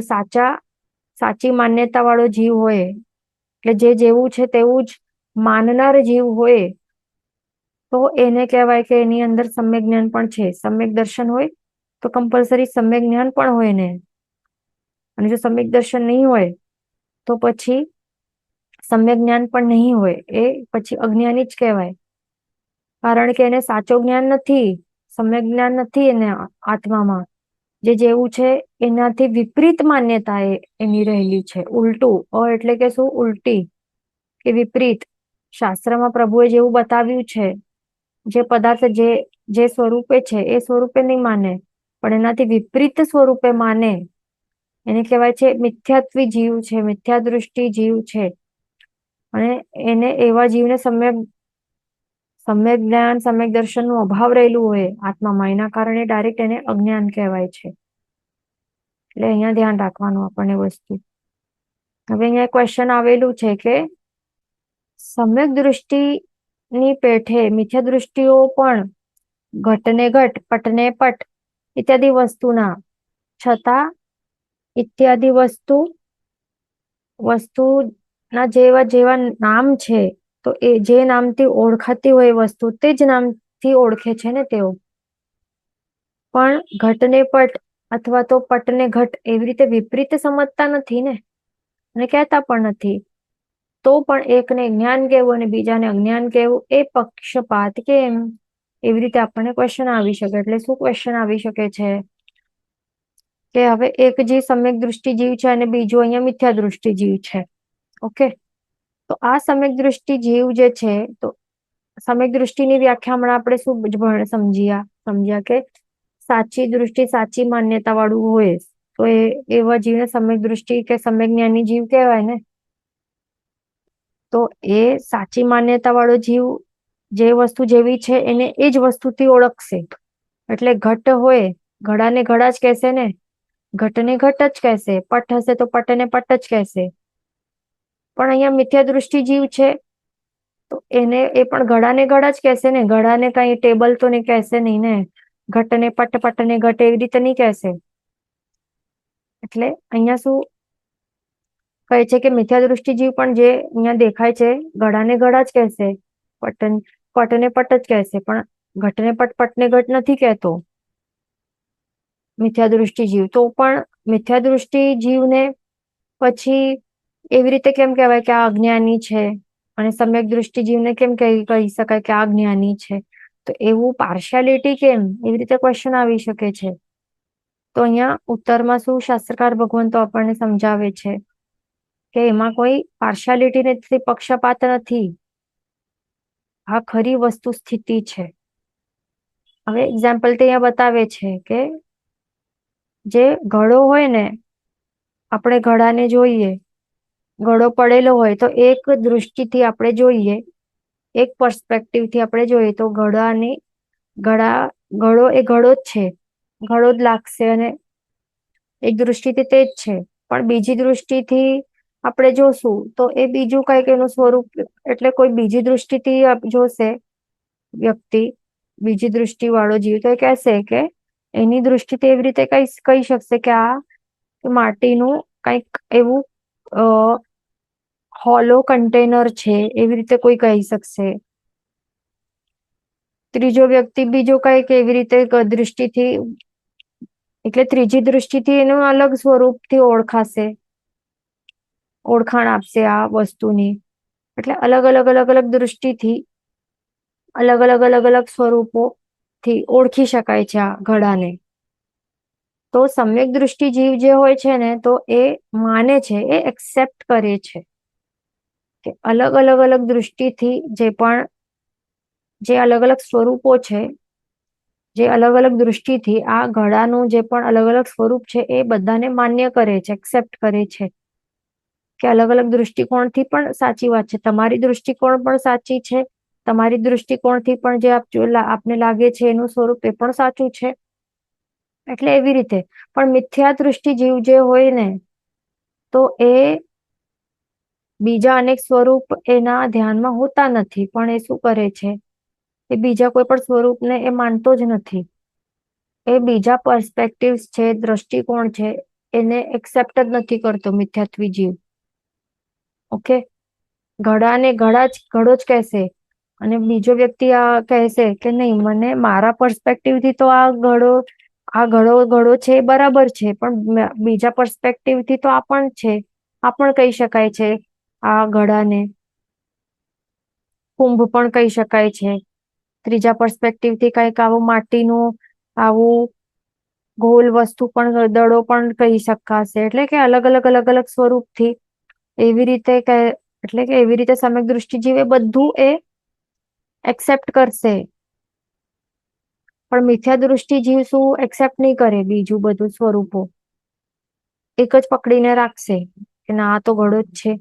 સાચી માન્યતા વાળો જીવ હોય, એટલે જે જેવું છે તેવું જ માનનાર જીવ હોય, તો એને કહેવાય કે એની અંદર સમ્યક જ્ઞાન પણ છે. સમ્યક દર્શન હોય તો કમ્પલસરી સમ્યક જ્ઞાન પણ હોય ને. અને જો સમ્યક દર્શન નહીં હોય તો પછી સમ્યક જ્ઞાન પણ નહીં હોય, એ પછી અજ્ઞાની જ કહેવાય. કારણ કે એને સાચો જ્ઞાન નથી, સમ્યક જ્ઞાન નથી એને આત્મામાં. જે જેવું છે એનાથી વિપરીત માન્યતા એની રહેલી છે. ઉલટું. એટલે કે શું? ઉલટી કે વિપરીત. શાસ્ત્રમાં પ્રભુએ જેવું બતાવ્યું છે, જે પદાર્થ જે સ્વરૂપે છે એ સ્વરૂપે નહીં માને, પણ એનાથી વિપરીત સ્વરૂપે માને, એને કહેવાય છે મિથ્યાત્વી જીવ છે, મિથ્યા દૃષ્ટિ જીવ છે. અને એને એવા જીવને સમ્યક જ્ઞાન, સમ્યક દર્શન નું અભાવ રહેલું હોય આત્મામાં, એના કારણે ડાયરેક્ટ એને અજ્ઞાન કહેવાય છે. એટલે અહીંયા ધ્યાન રાખવાનું આપણને વસ્તુ. હવે અહીંયા ક્વેશ્ચન આવેલું છે કે સમ્યક દૃષ્ટિની પેઠે મિથ્યા દૃષ્ટિઓ પણ ઘટને ઘટ, પટને પટ ઇત્યાદિ વસ્તુના છતાં ઇત્યાદિ વસ્તુના જેવા જેવા નામ છે, તો એ જે નામથી ઓળખાતી હોય વસ્તુ તે જ નામથી ઓળખે છે ને તેઓ. પણ ઘટને પટ અથવા તો પટને ઘટ એવી રીતે વિપરીત સમજતા નથી ને, અને કહેતા પણ નથી. તો પણ એકને જ્ઞાન કહેવું અને બીજાને અજ્ઞાન કહેવું એ પક્ષપાત કેમ? એવી રીતે આપણને ક્વેશ્ચન આવી શકે. એટલે શું ક્વેશ્ચન આવી શકે છે કે હવે એક જે સમ્યક દૃષ્ટિ જીવ છે અને બીજું અહીંયા મિથ્યા દૃષ્ટિ જીવ છે. ઓકે, તો આ સમ્યક દૃષ્ટિ જીવ જે છે, તો સમ્યક દૃષ્ટિની વ્યાખ્યા હમણાં આપણે શું સમજ્યા કે સાચી દૃષ્ટિ, સાચી માન્યતા વાળું હોય તો એવા જીવને સમ્યક દૃષ્ટિ કે સમ્યક જ્ઞાની જીવ કહેવાય ને. તો એ સાચી માન્યતા વાળો જીવ જે વસ્તુ જેવી છે એને એ જ વસ્તુથી ઓળખશે. એટલે ઘટ હોય, ઘડાને ઘડા જ કહેશે ને, ઘટને ઘટ જ કહેશે. પટ હશે તો પટને પટ જ કહેશે. પણ અહીંયા મિથ્યા દૃષ્ટિ જીવ છે તો એને એ પણ ઘડાને ઘડા જ કહેશે ને. ઘડાને કઈ ટેબલ તો નહીં કહેશે નહીં ને. ઘટને પટ, પટને ઘટ એવી રીતે નહીં કહેશે. એટલે અહીંયા શું કહે છે કે મિથ્યા દૃષ્ટિ જીવ પણ જે અહીંયા દેખાય છે ઘડાને ઘડા જ કહેશે, પટને પટ જ કહેશે, પણ ઘટને પટ, પટને ઘટ નથી કહેતો મિથ્યા દૃષ્ટિ જીવ. તો પણ મિથ્યા દૃષ્ટિ જીવને પછી એવી રીતે કેમ કહેવાય કે આ અજ્ઞાની છે, અને સમ્યક દૃષ્ટિ જીવને કેમ કહી શકાય કે આ જ્ઞાની છે? તો એવું પાર્શિયાલિટી કેમ? એવી રીતે ક્વેશ્ચન આવી શકે છે. તો અહીંયા ઉત્તરમાં શું શાસ્ત્રકાર ભગવંતો આપણને સમજાવે છે કે એમાં કોઈ પાર્શિયાલિટી નથી, પક્ષપાત નથી. આ ખરી વસ્તુ સ્થિતિ છે. હવે એક્ઝામ્પલ તે અહીંયા બતાવે છે કે જે ઘડો હોય ને, આપણે ઘડાને જોઈએ, ઘડો પડેલો હોય તો એક દૃષ્ટિથી આપણે જોઈએ, એક પર્સપેક્ટિવથી આપણે જોઈએ તો ઘડો એ ઘડો જ છે, ઘડો જ લાગશે, અને એક દૃષ્ટિથી તે જ છે. પણ બીજી દૃષ્ટિથી આપણે જોશું તો એ બીજું કઈક એનું સ્વરૂપ, એટલે કોઈ બીજી દૃષ્ટિથી જોશે વ્યક્તિ, બીજી દૃષ્ટિ વાળો જીવ, તો એ કહેશે કે એની દૃષ્ટિથી એવી રીતે કહી શકશે કે આ માટીનું કઈક એવું હોલો કન્ટેનર છે, એવી રીતે કોઈ કહી શકશે. ત્રીજો વ્યક્તિ બીજો કઈક એવી રીતે દૃષ્ટિથી, એટલે ત્રીજી દૃષ્ટિથી એનું અલગ સ્વરૂપથી ઓળખાણ આપશે આ વસ્તુની. એટલે અલગ અલગ અલગ અલગ દૃષ્ટિથી અલગ અલગ અલગ અલગ સ્વરૂપોથી ઓળખી શકાય છે આ ઘડાને. તો સમ્યક દૃષ્ટિ જીવ જે હોય છે ને, તો એ માને છે, એ એક્સેપ્ટ કરે છે કે અલગ અલગ અલગ દૃષ્ટિથી જે અલગ અલગ સ્વરૂપો છે જે અલગ અલગ દૃષ્ટિથી આ ઘડાનું જે પણ અલગ અલગ સ્વરૂપ છે એ બધાને માન્ય કરે છે, એક્સેપ્ટ કરે છે કે અલગ અલગ દૃષ્ટિકોણથી પણ સાચી વાત છે, તમારી દૃષ્ટિકોણ પણ સાચી છે, તમારી દૃષ્ટિકોણથી પણ જે આપને લાગે છે એનું સ્વરૂપ એ પણ સાચું છે. એટલે એવી રીતે પણ મિથ્યા દૃષ્ટિ જીવ જે હોય ને, તો એ બીજા અનેક સ્વરૂપ એના ધ્યાનમાં હોતા નથી, પણ એ શું કરે છે, એ બીજા કોઈ પણ સ્વરૂપને એ માનતો જ નથી. એ બીજા પર્સપેક્ટિવ્સ છે, દ્રષ્ટિકોણ છે, એને એક્સેપ્ટ જ નથી કરતો મિથ્યાત્વી જીવ. ઓકે, ઘડાને ઘડો જ કહેશે, અને બીજો વ્યક્તિ આ કહેશે કે નહીં, મને મારા પર્સપેક્ટિવથી તો આ ઘડો છે એ બરાબર છે, પણ બીજા પર્સપેક્ટિવથી તો આ પણ છે, આ પણ કહી શકાય છે, આ ઘડાને કુંભ પણ કહી શકાય છે. ત્રીજા પર્સપેક્ટિવથી કંઈક આવું માટીનું આવું ગોલ વસ્તુ પણ, દડો પણ કહી શકાશે. એટલે કે અલગ અલગ સ્વરૂપથી એવી રીતે એટલે કે એવી રીતે સમ્યક દૃષ્ટિ જીવે બધું એ એક્સેપ્ટ કરશે, પણ મિથ્યા દૃષ્ટિ જીવ શું એક્સેપ્ટ નહીં કરે, બીજું બધું સ્વરૂપો એક જ પકડીને રાખશે કે ના આ તો ઘડો જ છે.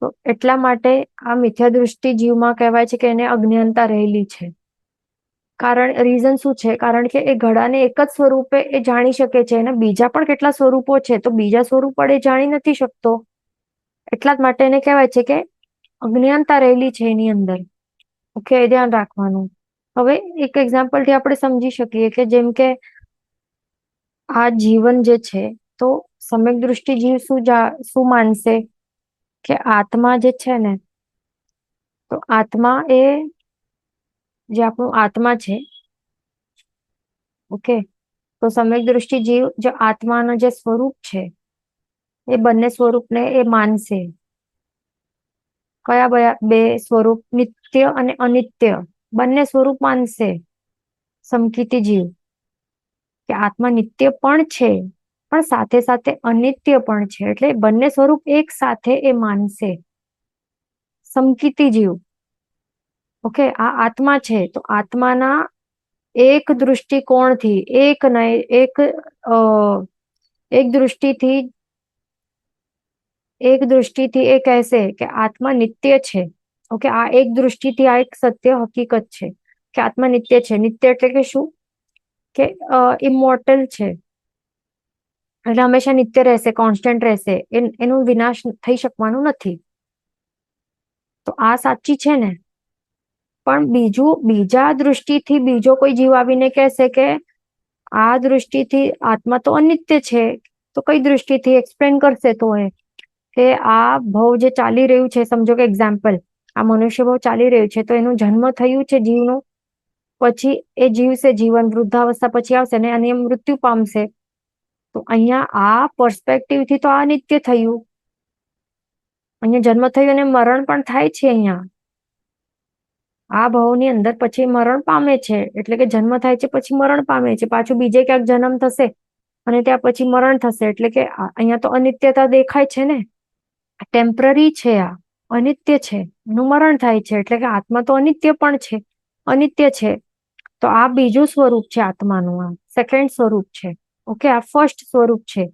તો એટલા માટે આ મિથ્યા દૃષ્ટિ જીવમાં કહેવાય છે કે એને અજ્ઞાનતા રહેલી છે. રીઝન શું છે? કારણ કે એ ઘડાને એક જ સ્વરૂપે એ જાણી શકે છે, અને બીજા પણ કેટલા સ્વરૂપો છે, તો બીજા સ્વરૂપ પણ એ જાણી નથી શકતો. એટલા જ માટે એને કહેવાય છે કે અજ્ઞાનતા રહેલી છે એની અંદર. ઓકે, એ ધ્યાન રાખવાનું. હવે એક એક્ઝામ્પલથી આપણે સમજી શકીએ કે જેમ કે આ જીવન જે છે, તો સમ્યક દૃષ્ટિ જીવ શું માનશે કે આત્મા જે છે ને, તો આત્મા એ જે આપણું આત્મા છે, ઓકે, તો સમ્યક દૃષ્ટિ જીવ જે આત્માનું જે સ્વરૂપ છે એ બંને સ્વરૂપને એ માનશે. કયા બે સ્વરૂપ? નિત્ય અને અનિત્ય બંને સ્વરૂપ માનશે સમકીતી જીવ, કે આત્મા નિત્ય પણ છે પણ સાથે સાથે અનિત્ય પણ છે. એટલે બંને સ્વરૂપ એક સાથે એ માનશે સમકીતી જીવ. ઓકે, આ આત્મા છે, તો આત્માના એક દૃષ્ટિકોણથી એક દૃષ્ટિથી એ કહેશે કે આત્મા નિત્ય છે. ઓકે, આ એક દૃષ્ટિથી આ એક સત્ય હકીકત છે કે આત્મા નિત્ય છે. નિત્ય એટલે કે શું? કે ઇમોર્ટલ છે, એટલે હંમેશા નિત્ય રહેશે, કોન્સ્ટન્ટ રહેશે, એનું વિનાશ થઈ શકવાનું નથી. તો આ સાચી છે ને. પણ બીજા દૃષ્ટિથી બીજો કોઈ જીવ આવીને કહેશે કે આ દૃષ્ટિથી આત્મા તો અનિત્ય છે, તો કઈ દૃષ્ટિથી એક્સપ્લેન કરશે? તો એ કે આ ભવ જે ચાલી રહ્યું છે, સમજો કે એક્ઝામ્પલ આ મનુષ્ય ભવ ચાલી રહ્યું છે, તો એનું જન્મ થયું છે જીવનું, પછી એ જીવશે, જીવન વૃદ્ધાવસ્થા પછી આવશે ને અને મૃત્યુ પામશે. તો અહીંયા આ પર્સપેક્ટિવથી તો આ નિત્ય થયું, અહીંયા જન્મ થયું અને મરણ પણ થાય છે. અહીંયા આ ભાવની અંદર પછી મરણ પામે છે, એટલે કે જન્મ થાય છે પછી મરણ પામે છે, પાછું બીજે ક્યાંક જન્મ થશે અને ત્યાં પછી મરણ થશે. એટલે કે અહીંયા તો અનિત્યતા દેખાય છે ને, ટેમ્પરરી છે, આ અનિત્ય છે, એનું મરણ થાય છે. એટલે કે આત્મા તો અનિત્ય પણ છે, અનિત્ય છે. તો આ બીજું સ્વરૂપ છે આત્માનું, આ સેકન્ડ સ્વરૂપ છે. ઓકે, આ ફર્સ્ટ સ્વરૂપ છે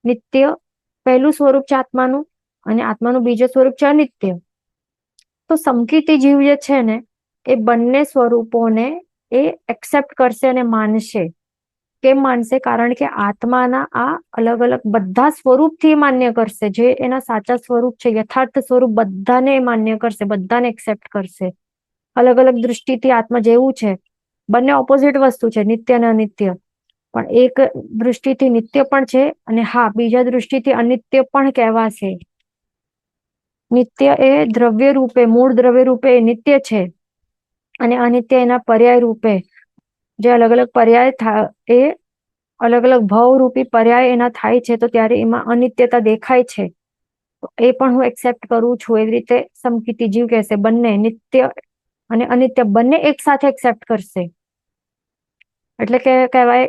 નિત્ય, પહેલું સ્વરૂપ છે આત્માનું, અને આત્માનું બીજું સ્વરૂપ છે અનિત્ય. તો સમકીતી જીવ જે છે ને, એ બંને સ્વરૂપોને એ એક્સેપ્ટ કરશે અને માનશે. કેમ માનશે? કારણ કે આત્માના આ અલગ અલગ બધા સ્વરૂપથી માન્ય કરશે, જે એના સાચા સ્વરૂપ છે, યથાર્થ સ્વરૂપ બધાને માન્ય કરશે, બધાને એક્સેપ્ટ કરશે. અલગ અલગ દૃષ્ટિથી આત્મા જેવું છે, બંને ઓપોઝિટ વસ્તુ છે, નિત્ય અને અનિત્ય, પણ એક દૃષ્ટિથી નિત્ય પણ છે અને હા, બીજા દૃષ્ટિથી અનિત્ય પણ કહેવાશે. નિત્ય એ દ્રવ્ય રૂપે, મૂળ દ્રવ્ય રૂપે નિત્ય છે, અને અનિત્ય એના પર્યાય રૂપે, જે અલગ અલગ પર્યાય એ અલગ અલગ ભાવરૂપી પર્યાય એના થાય છે, તો ત્યારે એમાં અનિત્યતા દેખાય છે. તો એ પણ હું એક્સેપ્ટ કરું છું. એવી રીતે સમકીતી જીવ કહેશે બંને નિત્ય અને અનિત્ય બંને એક સાથે એક્સેપ્ટ કરશે. એટલે કે કહેવાય,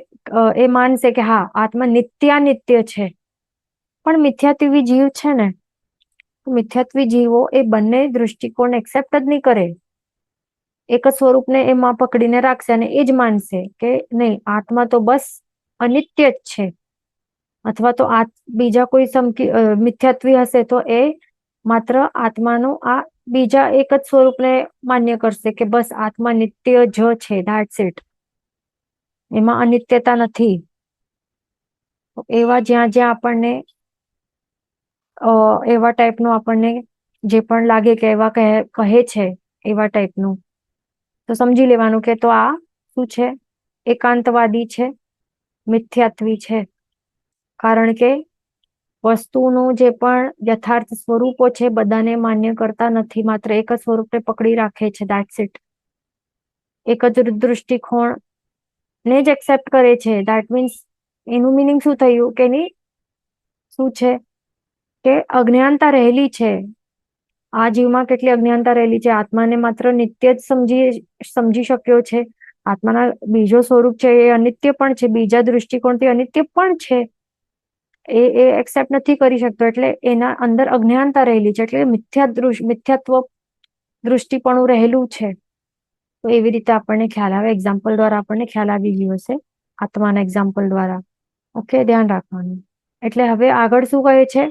એ માનશે કે હા, આત્મા નિત્યાનિત્ય છે. પણ મિથ્યાત્વી જીવ છે ને, મિથ્યાત્વી જીવો એ બંને દૃષ્ટિકોણ એક્સેપ્ટ જ નહીં કરે. એક જ સ્વરૂપને એમાં પકડીને રાખશે અને એ જ માનશે કે નહીં, આત્મા તો બસ અનિત્ય જ છે, અથવા તો બીજા કોઈ મિથ્યાત્વી હશે તો એ માત્ર આત્માનું આ બીજા એક જ સ્વરૂપને માન્ય કરશે કે બસ આત્મા નિત્ય જ છે, ધેટ્સ ઇટ, એમાં અનિત્યતા નથી. એવા જ્યાં જ્યાં આપણને એવા ટાઈપનું આપણને જે પણ લાગે કે એવા કહે છે એવા ટાઈપનું, તો સમજી લેવાનું કે તો આ શું છે, એકાંતવાદી છે, મિથ્યાત્વી છે. કારણ કે વસ્તુનું જે પણ યથાર્થ સ્વરૂપો છે બધાને માન્ય કરતા નથી, માત્ર એક જ સ્વરૂપને પકડી રાખે છે, ધેટ્સ ઇટ. એક જ દૃષ્ટિકોણ ને જ એક્સેપ્ટ કરે છે. ધેટ મીન્સ એનું મિનિંગ શું થયું કે એની શું છે કે અજ્ઞાનતા રહેલી છે. આ જીવમાં કેટલી અજ્ઞાનતા રહેલી છે. આત્માને માત્ર નિત્ય જ સમજી શક્યો છે. આત્માના બીજો સ્વરૂપ છે એ અનિત્ય પણ છે, બીજા દૃષ્ટિકોણથી અનિત્ય પણ છે, એ એક્સેપ્ટ નથી કરી શકતો. એટલે એના અંદર અજ્ઞાનતા રહેલી છે, એટલે મિથ્યાત્વ દૃષ્ટિપણું રહેલું છે. તો એવી રીતે આપણને ખ્યાલ આવે. એક્ઝામ્પલ દ્વારા આપણને ખ્યાલ આવી ગયો હશે, આત્માના એક્ઝામ્પલ દ્વારા. ઓકે, ધ્યાન રાખવાનું. એટલે હવે આગળ શું કહે છે,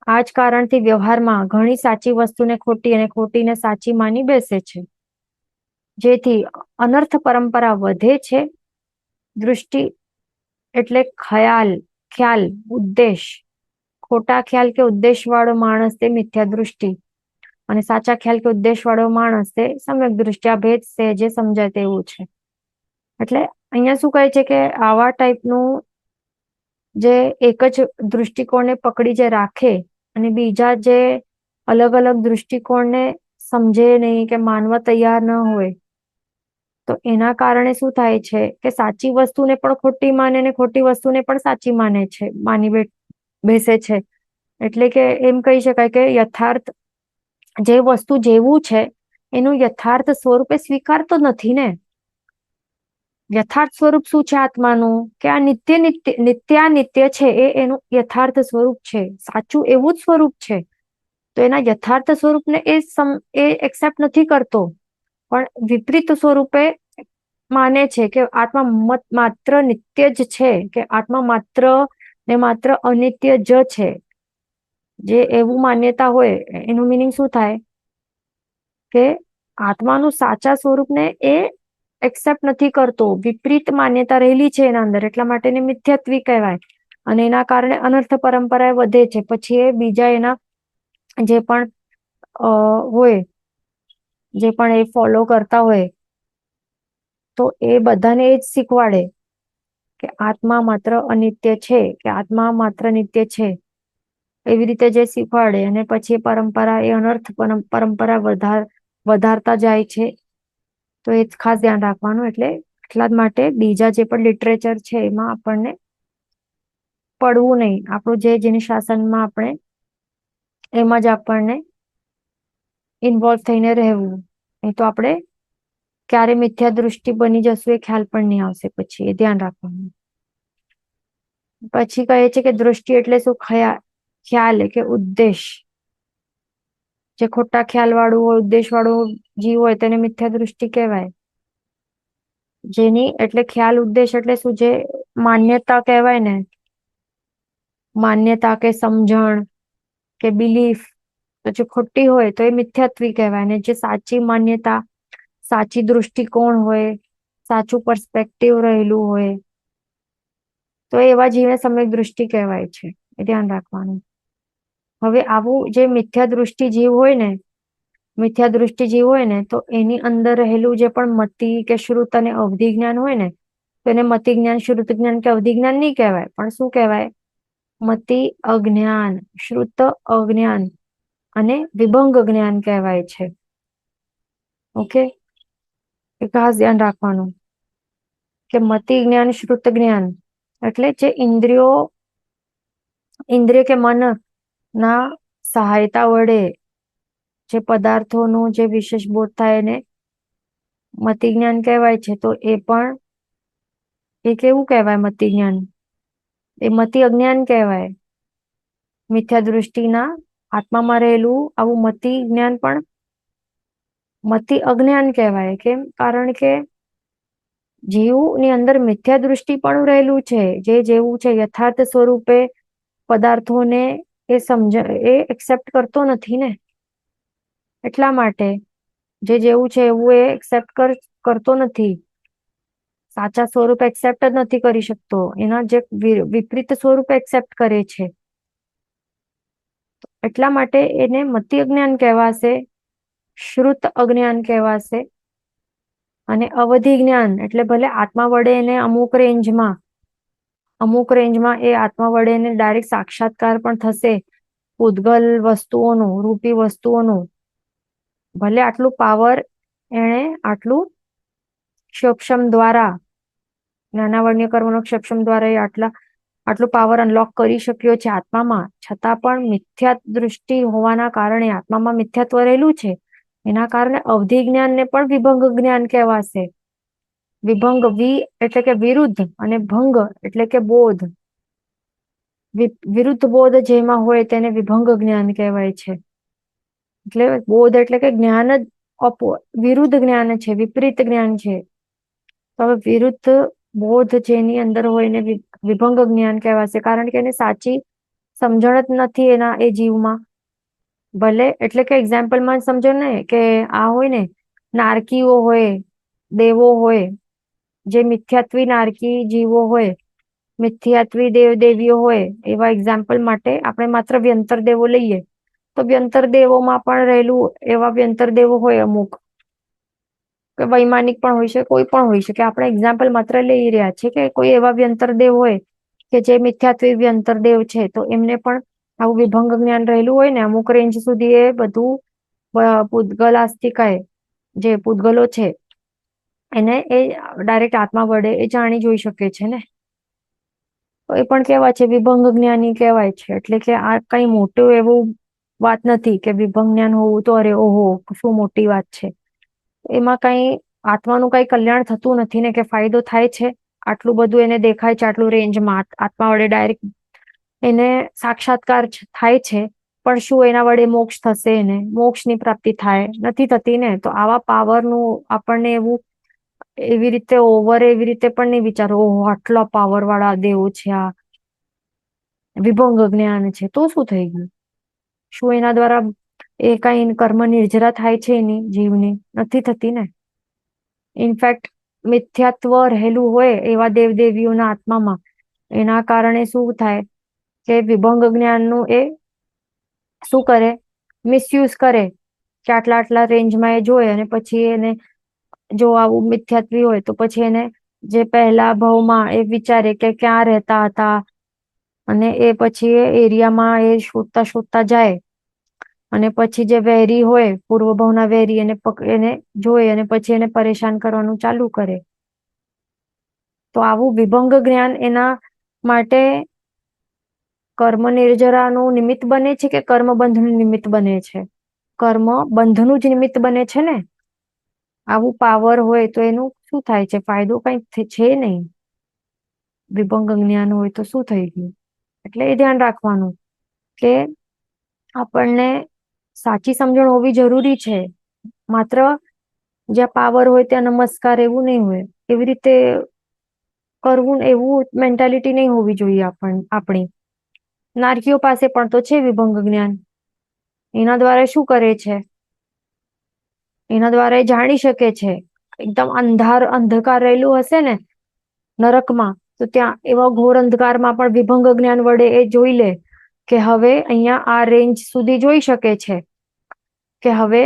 આ જ કારણથી વ્યવહારમાં ઘણી સાચી વસ્તુને ખોટી અને ખોટીને સાચી માની બેસે છે, જેથી અનર્થ પરંપરા વધે છે. દૃષ્ટિ એટલે ખ્યાલ, ઉદ્દેશ. ખોટા ખ્યાલ કે ઉદ્દેશ વાળો માણસ તે મિથ્યા દૃષ્ટિ, અને સાચા ખ્યાલ કે ઉદ્દેશ વાળો માણસ તે સમ્યક દૃષ્ટિ. આ ભેદ સહેજે સમજાય તેવું છે. એટલે અહીંયા શું કહે છે કે આવા ટાઈપનું જે એક જ દૃષ્ટિકોણને પકડી જે રાખે અને બીજા જે અલગ અલગ દૃષ્ટિકોણને સમજે નહીં કે માનવા તૈયાર ન હોય, તો એના કારણે શું થાય છે કે સાચી વસ્તુને પણ ખોટી માને ને ખોટી વસ્તુને પણ સાચી માને છે, બેસે છે. એટલે કે એમ કહી શકાય કે યથાર્થ જે વસ્તુ જેવું છે એનું યથાર્થ સ્વરૂપે સ્વીકારતો નથી ને. યથાર્થ સ્વરૂપ શું છે આત્માનું, કે આ નિત્ય છે, એ એનું યથાર્થ સ્વરૂપ છે, સાચું એવું જ સ્વરૂપ છે. તો એના યથાર્થ સ્વરૂપને એ એક્સેપ્ટ નથી કરતો, પણ વિપરીત સ્વરૂપે માને છે કે આત્મા માત્ર નિત્ય જ છે, કે આત્મા માત્ર ને માત્ર અનિત્ય જ છે. જે એવું માન્યતા હોય એનું મિનિંગ શું થાય કે આત્માનું સાચા સ્વરૂપને એ એક્સેપ્ટ નથી કરતો, વિપરીત માન્યતા રહેલી છે એના અંદર, એટલા માટે એને મિથ્યાત્વી કહેવાય. અને એના કારણે અનર્થ પરંપરા વધે છે. પછી એ બીજા એના જે પણ હોય, જે પણ એ ફોલો કરતા હોય, તો એ બધાને એ જ શીખવાડે કે આત્મા માત્ર અનિત્ય છે, કે આત્મા માત્ર નિત્ય છે. એવી રીતે જે શીખવાડે અને પછી પરંપરા એ અનર્થ પરંપરા વધારતા જાય છે. તો એ જ ખાસ ધ્યાન રાખવાનું. એટલે એટલા જ માટે બીજા જે પણ લિટરેચર છે એમાં આપણને પડવું નહીં. આપણું જેની શાસનમાં આપણે એમાં જ આપણને ઇન્વોલ્વ થઈને રહેવું, નહીં તો આપણે ક્યારે મિથ્યા દૃષ્ટિ બની જશું એ ખ્યાલ પણ નહીં આવશે. પછી એ ધ્યાન રાખવાનું. પછી કહે છે કે દૃષ્ટિ એટલે શું, ખ્યાલ કે ઉદ્દેશ. જે ખોટા ખ્યાલ વાળું હોય, ઉદ્દેશ વાળું જીવ હોય તેને મિથ્યા દૃષ્ટિ કહેવાય. જેની એટલે ખ્યાલ ઉદ્દેશ એટલે શું, જે માન્યતા કહેવાય ને, માન્યતા કે સમજણ કે બિલીફ, તો જે ખોટી હોય તો એ મિથ્યાત્વી કહેવાય. ને જે સાચી માન્યતા, સાચી દૃષ્ટિકોણ હોય, સાચું પર્સપેક્ટિવ રહેલું હોય, તો એવા જીવને સમ્યક દૃષ્ટિ કહેવાય છે. એ ધ્યાન રાખવાનું. હવે આવું જે મિથ્યા દૃષ્ટિ જીવ હોય ને, તો એની અંદર રહેલું જે પણ મતિ કે શ્રુત અને અવધિ જ્ઞાન હોય ને, તો એને મતિ જ્ઞાન, શ્રુત જ્ઞાન કે અવધિ જ્ઞાન નહીં કહેવાય, પણ શું કહેવાય, મતિ અજ્ઞાન, શ્રુત અજ્ઞાન અને વિભંગ જ્ઞાન કહેવાય છે. ઓકે, એ ખાસ ધ્યાન રાખવાનું કે મતિ જ્ઞાન, શ્રુત જ્ઞાન એટલે જે ઇન્દ્રિય કે મન ના સહાયતા વડે જે પદાર્થોનું જે વિશેષ બોધ થાય એને મતિ જ્ઞાન કહેવાય છે. તો એ પણ એ કેવું કહેવાય, મતિ જ્ઞાન એ મતિ અજ્ઞાન કહેવાય. મિથ્યા દૃષ્ટિના આત્મામાં રહેલું આવું મતિ જ્ઞાન પણ મતિ અજ્ઞાન કહેવાય. કેમ? કારણ કે જીવની અંદર મિથ્યા દૃષ્ટિ પણ રહેલું છે. જે જેવું છે યથાર્થ સ્વરૂપે પદાર્થોને એ એક્સેપ્ટ કરતો નથી ને, એટલા માટે જે જેવું છે એવું એ એક્સેપ્ટ કરતો નથી, સાચા સ્વરૂપ એક્સેપ્ટ જ નથી કરી શકતો, એના જે વિપરીત સ્વરૂપ એક્સેપ્ટ કરે છે. એટલા માટે એને મતિ અજ્ઞાન કહેવાશે, શ્રુત અજ્ઞાન કહેવાશે. અને અવધિ જ્ઞાન એટલે ભલે આત્મા વડે એને અમુક રેન્જમાં એ આત્મા વડે એને ડાયરેક્ટ સાક્ષાત્કાર પણ થશે પૂતગલ વસ્તુઓનું, રૂપી વસ્તુઓનું. ભલે આટલું પાવર એણે આટલું સક્ષમ દ્વારા, જ્ઞાનાવર્ણ્ય કર્મનો સક્ષમ દ્વારા એ આટલું પાવર અનલોક કરી શક્યો છે આત્મામાં, છતાં પણ મિથ્યા દૃષ્ટિ હોવાના કારણે, આત્મામાં મિથ્યાત્વ રહેલું છે, એના કારણે અવધિ જ્ઞાનને પણ વિભંગ જ્ઞાન કહેવાશે. વિભંગ, એટલે કે વિરુદ્ધ, અને ભંગ એટલે કે બોધ. વિરુદ્ધ બોધ જેમાં હોય તેને વિભંગ જ્ઞાન કહેવાય છે. એટલે બોધ એટલે કે જ્ઞાન જ વિરુદ્ધ જ્ઞાન છે, વિપરીત જ્ઞાન છે. તો હવે વિરુદ્ધ બોધ જેની અંદર હોય એને વિભંગ જ્ઞાન કહેવાશે, કારણ કે એને સાચી સમજણ જ નથી એના એ જીવમાં. ભલે એટલે કે એક્ઝામ્પલમાં સમજો ને કે આ હોય ને, નારકીઓ હોય, દેવો હોય, જે મિથ્યાત્વી નારકી જીવો હોય, મિથ્યાત્વી દેવ દેવીઓ હોય, એવા એક્ઝામ્પલ માટે આપણે માત્ર વ્યંતર દેવો લઈએ તો વ્યંતર દેવોમાં પણ રહેલું એવા વ્યંતર દેવો હોય અમુક, કે વૈમાનિક પણ હોઈ શકે, કોઈ પણ હોઈ શકે. આપણે એક્ઝામ્પલ માત્ર લઈ રહ્યા છે કે કોઈ એવા વ્યંતર દેવ હોય કે જે મિથ્યાત્વી વ્યંતર દેવ છે, તો એમને પણ આવું વિભંગ જ્ઞાન રહેલું હોય ને, અમુક રેન્જ સુધી એ બધું પૂતગલાસ્તિકાએ જે પૂતગલો છે એને એ ડાયરેક્ટ આત્મા વડે એ જાણી જોઈ શકે છે ને. તો એ પણ કહેવાય છે વિભંગ જ્ઞાની કહેવાય છે. એટલે કે આ કઈ મોટું એવું વાત નથી કે વિભંગ જ્ઞાન હોવું તો અરે ઓહો શું મોટી વાત છે. એમાં કઈ આત્માનું કઈ કલ્યાણ થતું નથી ને, કે ફાયદો થાય છે આટલું બધું એને દેખાય છે, આટલું રેન્જમાં આત્મા વડે ડાયરેક્ટ એને સાક્ષાત્કાર થાય છે, પણ શું એના વડે મોક્ષ થશે? એને મોક્ષની પ્રાપ્તિ થાય નથી થતી ને. તો આવા પાવરનું આપણને એવી રીતે એવી રીતે પણ નહીં વિચારો ઓહો આટલા પાવર વાળા દેવો છે, આ વિભંગ જ્ઞાન છે તો શું થઈ ગયું? શું એના દ્વારા એ કઈ કર્મ નિર્જરા થાય છે એની જીવની? નથી થતી ને. ઇનફેક્ટ મિથ્યાત્વ રહેલું હોય એવા દેવદેવીઓના આત્મામાં, એના કારણે શું થાય કે વિભંગ જ્ઞાનનું એ શું કરે, મિસયુઝ કરે, કે આટલા રેન્જમાં એ જોય અને પછી એને જો આવું મિથ્યાત્વી હોય તો પછી એને જે પહેલા ભાવમાં એ વિચારે કે ક્યાં રહેતા હતા, અને એ પછી એ એરિયામાં એ શોધતા જાય, અને પછી જે વેરી હોય પૂર્વ ભાવના વેરી એને જોઈ અને પછી એને પરેશાન કરવાનું ચાલુ કરે. તો આવું વિભંગ જ્ઞાન એના માટે કર્મ નિર્જરાનું નિમિત્ત બને છે કે કર્મ બંધનું નિમિત્ત બને છે? કર્મ બંધનું જ નિમિત્ત બને છે ને. આવું પાવર હોય તો એનું શું થાય છે? ફાયદો કઈ છે નહીં. વિભંગ જ્ઞાન હોય તો શું થઈ ગયું? એટલે એ ધ્યાન રાખવાનું કે આપણને સાચી સમજણ હોવી જરૂરી છે. માત્ર જ્યાં પાવર હોય ત્યાં નમસ્કાર એવું નહીં હોય, એવી રીતે કરવું એવું મેન્ટાલિટી નહીં હોવી જોઈએ આપણી. નારકીઓ પાસે પણ તો છે વિભંગ જ્ઞાન. એના દ્વારા શું કરે છે? એના દ્વારા એ જાણી શકે છે. એકદમ અંધકાર રહેલું હશે ને નરકમાં, તો ત્યાં એવા ઘોર અંધકારમાં પણ વિભંગ જ્ઞાન વડે એ જોઈ લે કે હવે અહીંયા આ રેન્જ સુધી જોઈ શકે છે, કે હવે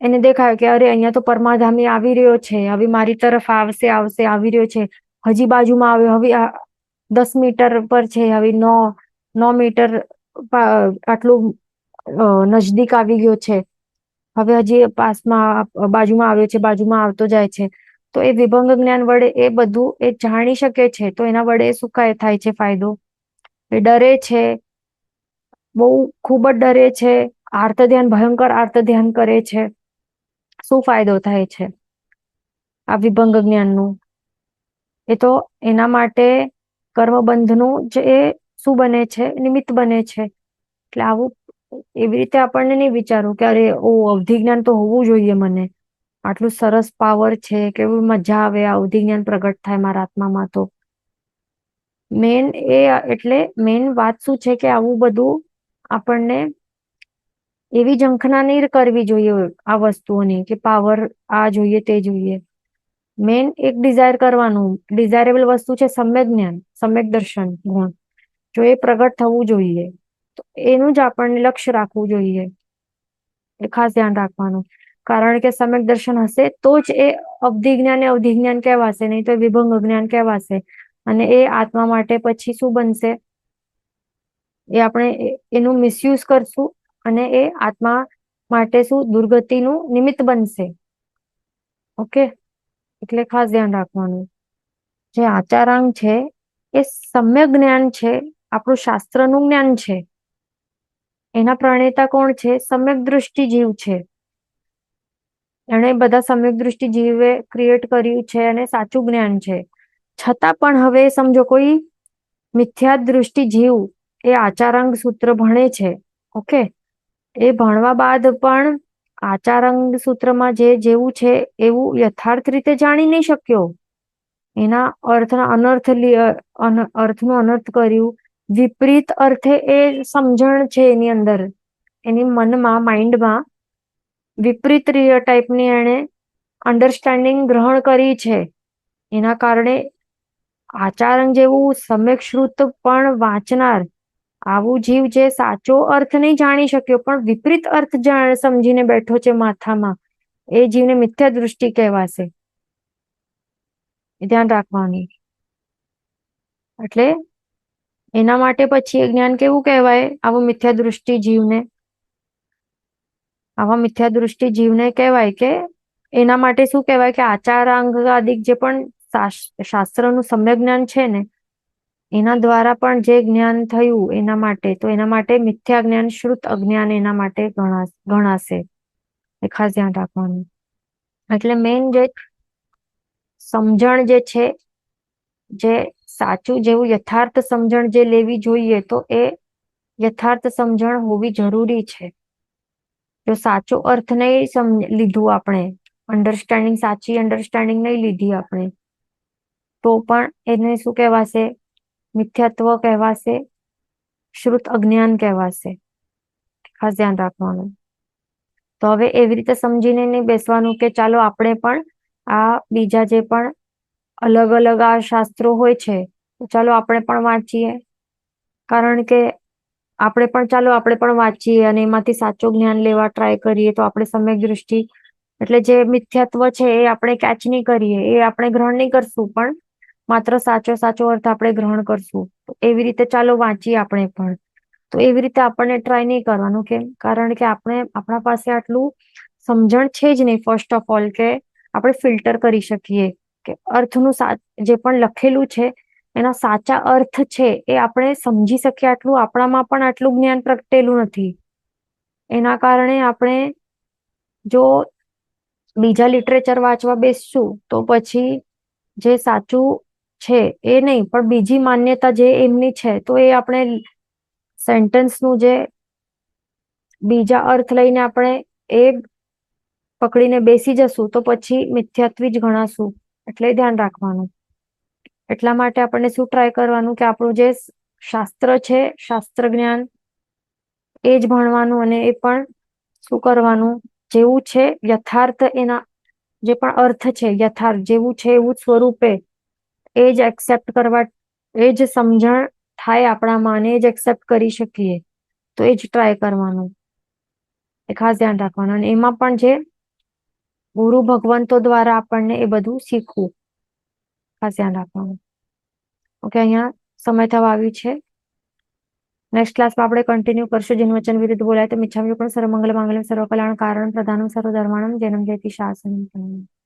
એને દેખાય કે અરે અહીંયા તો પરમાધામી આવી રહ્યો છે, હવે મારી તરફ આવશે આવી રહ્યો છે, હજી બાજુમાં આવ્યો, હવે 10 મીટર પર છે, હવે 9 મીટર આટલું નજદીક આવી ગયો છે, હવે હજી બાજુમાં આવ્યો છે, બાજુમાં આવતો જાય છે. તો એ વિભંગ જ્ઞાન વડે એ બધું એ જાણી શકે છે. તો એના વડે શું થાય છે ફાયદો? એ ડરે છે, બહુ ખૂબ જ ડરે છે, આર્ત ધ્યાન, ભયંકર આર્ત ધ્યાન કરે છે. શું ફાયદો થાય છે આ વિભંગ જ્ઞાનનું? એ તો એના માટે કર્મબંધનું જ એ શું બને છે? નિમિત્ત બને છે. એટલે આવું એવી રીતે આપણને નહીં વિચારવું કે અરે ઓ અવધિ જ્ઞાન તો હોવું જોઈએ, મને આટલું સરસ પાવર છે, કેવું મજા આવે આ અવધિ જ્ઞાન પ્રગટ થાય મારા આત્મામાં. તો મેન એ એટલે મેન વાત શું છે કે આવું બધું આપણને એવી ઝંખના નહીં કરવી જોઈએ આ વસ્તુઓની કે પાવર આ જોઈએ તે જોઈએ. મેન એક ડિઝાયર કરવાનું, ડિઝાયરેબલ વસ્તુ છે સમ્યક જ્ઞાન, સમ્યક દર્શન ગુણ. જો એ પ્રગટ થવું જોઈએ તો એનું જ આપણને લક્ષ્ય રાખવું જોઈએ, એ ખાસ ધ્યાન રાખવાનું. કારણ કે સમ્યક દર્શન હશે તો જ એ અવધિ જ્ઞાન એ અવધિ જ્ઞાન કહેવાશે, નહીં તો વિભંગ જ્ઞાન કહેવાશે. અને એ આત્મા માટે પછી શું બનશે, એ આપણે એનું મિસયુઝ કરશું અને એ આત્મા માટે શું દુર્ગતિનું નિમિત્ત બનશે. ઓકે, એટલે ખાસ ધ્યાન રાખવાનું. જે આચારાંગ છે એ સમ્યક જ્ઞાન છે, આપણું શાસ્ત્રનું જ્ઞાન છે. એના પ્રણેતા કોણ છે? સમ્યક દૃષ્ટિ જીવ છે. એણે બધા સમ્યક દૃષ્ટિ જીવે ક્રિએટ કર્યું છે અને સાચું જ્ઞાન છે. છતાં પણ હવે સમજો કોઈ મિથ્યા દૃષ્ટિ જીવ એ આચારાંગ સૂત્ર ભણે છે. ઓકે, એ ભણવા બાદ પણ આચારાંગ સૂત્રમાં જે જેવું છે એવું યથાર્થ રીતે જાણી નહીં શક્યો. એના અર્થના અર્થનું અનર્થ કર્યું, વિપરીત અર્થે એ સમજણ છે એની અંદર, એની મનમાં માઇન્ડમાં વિપરીત ટાઈપની એને અન્ડરસ્ટેન્ડિંગ ગ્રહણ કરી છે. એના કારણે આચારંગ જેવું સમ્યક શ્રુત પણ વાંચનાર આવું જીવ જે સાચો અર્થ નહીં જાણી શક્યો પણ વિપરીત અર્થ સમજીને બેઠો છે માથામાં, એ જીવને મિથ્યા દૃષ્ટિ કહેવાશે. ધ્યાન રાખવાની. એટલે એના માટે પછી એ જ્ઞાન કેવું કહેવાય? આવું મિથ્યા દૃષ્ટિ જીવને, આવા મિથ્યા દૃષ્ટિ જીવને કહેવાય કે એના માટે શું કહેવાય કે આચારાંગ આદિક જે પણ શાસ્ત્રનું સમ્યક જ્ઞાન છે ને, એના દ્વારા પણ જે જ્ઞાન થયું એના માટે, તો એના માટે મિથ્યા જ્ઞાન શ્રુત અજ્ઞાન એના માટે ગણાશે. એ ખાસ ધ્યાન રાખવાનું. એટલે મેઇન જે સમજણ જે છે, જે સાચું જેવું યથાર્થ સમજણ જે લેવી જોઈએ, તો એ યથાર્થ સમજણ હોવી જરૂરી છે. જો સાચો અર્થ નહીં લીધું આપણે, અન્ડરસ્ટેન્ડિંગ સાચી અન્ડરસ્ટેન્ડિંગ નહીં લીધી આપણે, તો પણ એને શું કહેવાશે? મિથ્યાત્વ કહેવાશે, શ્રુત અજ્ઞાન કહેવાશે. ખાસ ધ્યાન રાખવાનું. તો હવે એવી રીતે સમજીને નહીં બેસવાનું કે ચાલો આપણે પણ આ બીજા જે પણ અલગ અલગ આ શાસ્ત્રો હોય છે તો ચાલો આપણે પણ વાંચીએ. કારણ કે આપણે પણ વાંચીએ અને એમાંથી સાચું જ્ઞાન લેવા ટ્રાય કરીએ તો આપણે સમ્યક દૃષ્ટિ એટલે જે મિથ્યાત્વ છે એ આપણે કેચ નહીં કરીએ, એ આપણે ગ્રહણ નહીં કરશું, પણ માત્ર સાચો અર્થ આપણે ગ્રહણ કરશું. તો એવી રીતે ચાલો વાંચીએ આપણે પણ. તો એવી રીતે આપણને ટ્રાય નહીં કરવાનું, કેમ? કારણ કે આપણા પાસે આટલું સમજણ છે જ નહીં ફર્સ્ટ ઓફ ઓલ કે આપણે ફિલ્ટર કરી શકીએ કે અર્થનું જે પણ લખેલું છે એના સાચા અર્થ છે એ આપણે સમજી શકીએ, આટલું આપણામાં પણ આટલું જ્ઞાન પ્રગટેલું નથી. એના કારણે આપણે જો બીજા લિટરેચર વાંચવા બેસશું તો પછી જે સાચું છે એ નહીં, પણ બીજી માન્યતા જે એમની છે તો એ આપણે સેન્ટેન્સનું જે બીજા અર્થ લઈને આપણે એ પકડીને બેસી જશું તો પછી મિથ્યાત્વી જ ગણાશું. એટલે ધ્યાન રાખવાનું. એટલા માટે આપણને શું ટ્રાય કરવાનું કે આપણું જે શાસ્ત્ર છે, શાસ્ત્ર જ્ઞાન એ જ ભણવાનું, અને એ પણ શું કરવાનું, જેવું છે યથાર્થ, એના જે પણ અર્થ છે યથાર્થ જેવું છે એવું સ્વરૂપે એ જ એક્સેપ્ટ કરવા, એ જ સમજણ થાય આપણામાં અને એ જ એક્સેપ્ટ કરી શકીએ, તો એ જ ટ્રાય કરવાનું. એ ખાસ ધ્યાન રાખવાનું. અને એમાં પણ જે ગુરુ ભગવંતો દ્વારા આપણને એ બધું શીખવું, ખાસ ધ્યાન રાખવાનું. ઓકે, અહીંયા સમય થવા આવ્યું છે. નેક્સ્ટ ક્લાસમાં આપણે કન્ટિન્યુ કરશું. જેનું વચન વિરુદ્ધ બોલાય તો મિચ્છામિ પણ સર્વમંગલ માંગલ્યમ સર્વ કલ્યાણ કારણ પ્રધાનમ સર્વ ધર્માણમ જૈનમ જયતિ શાસનમ.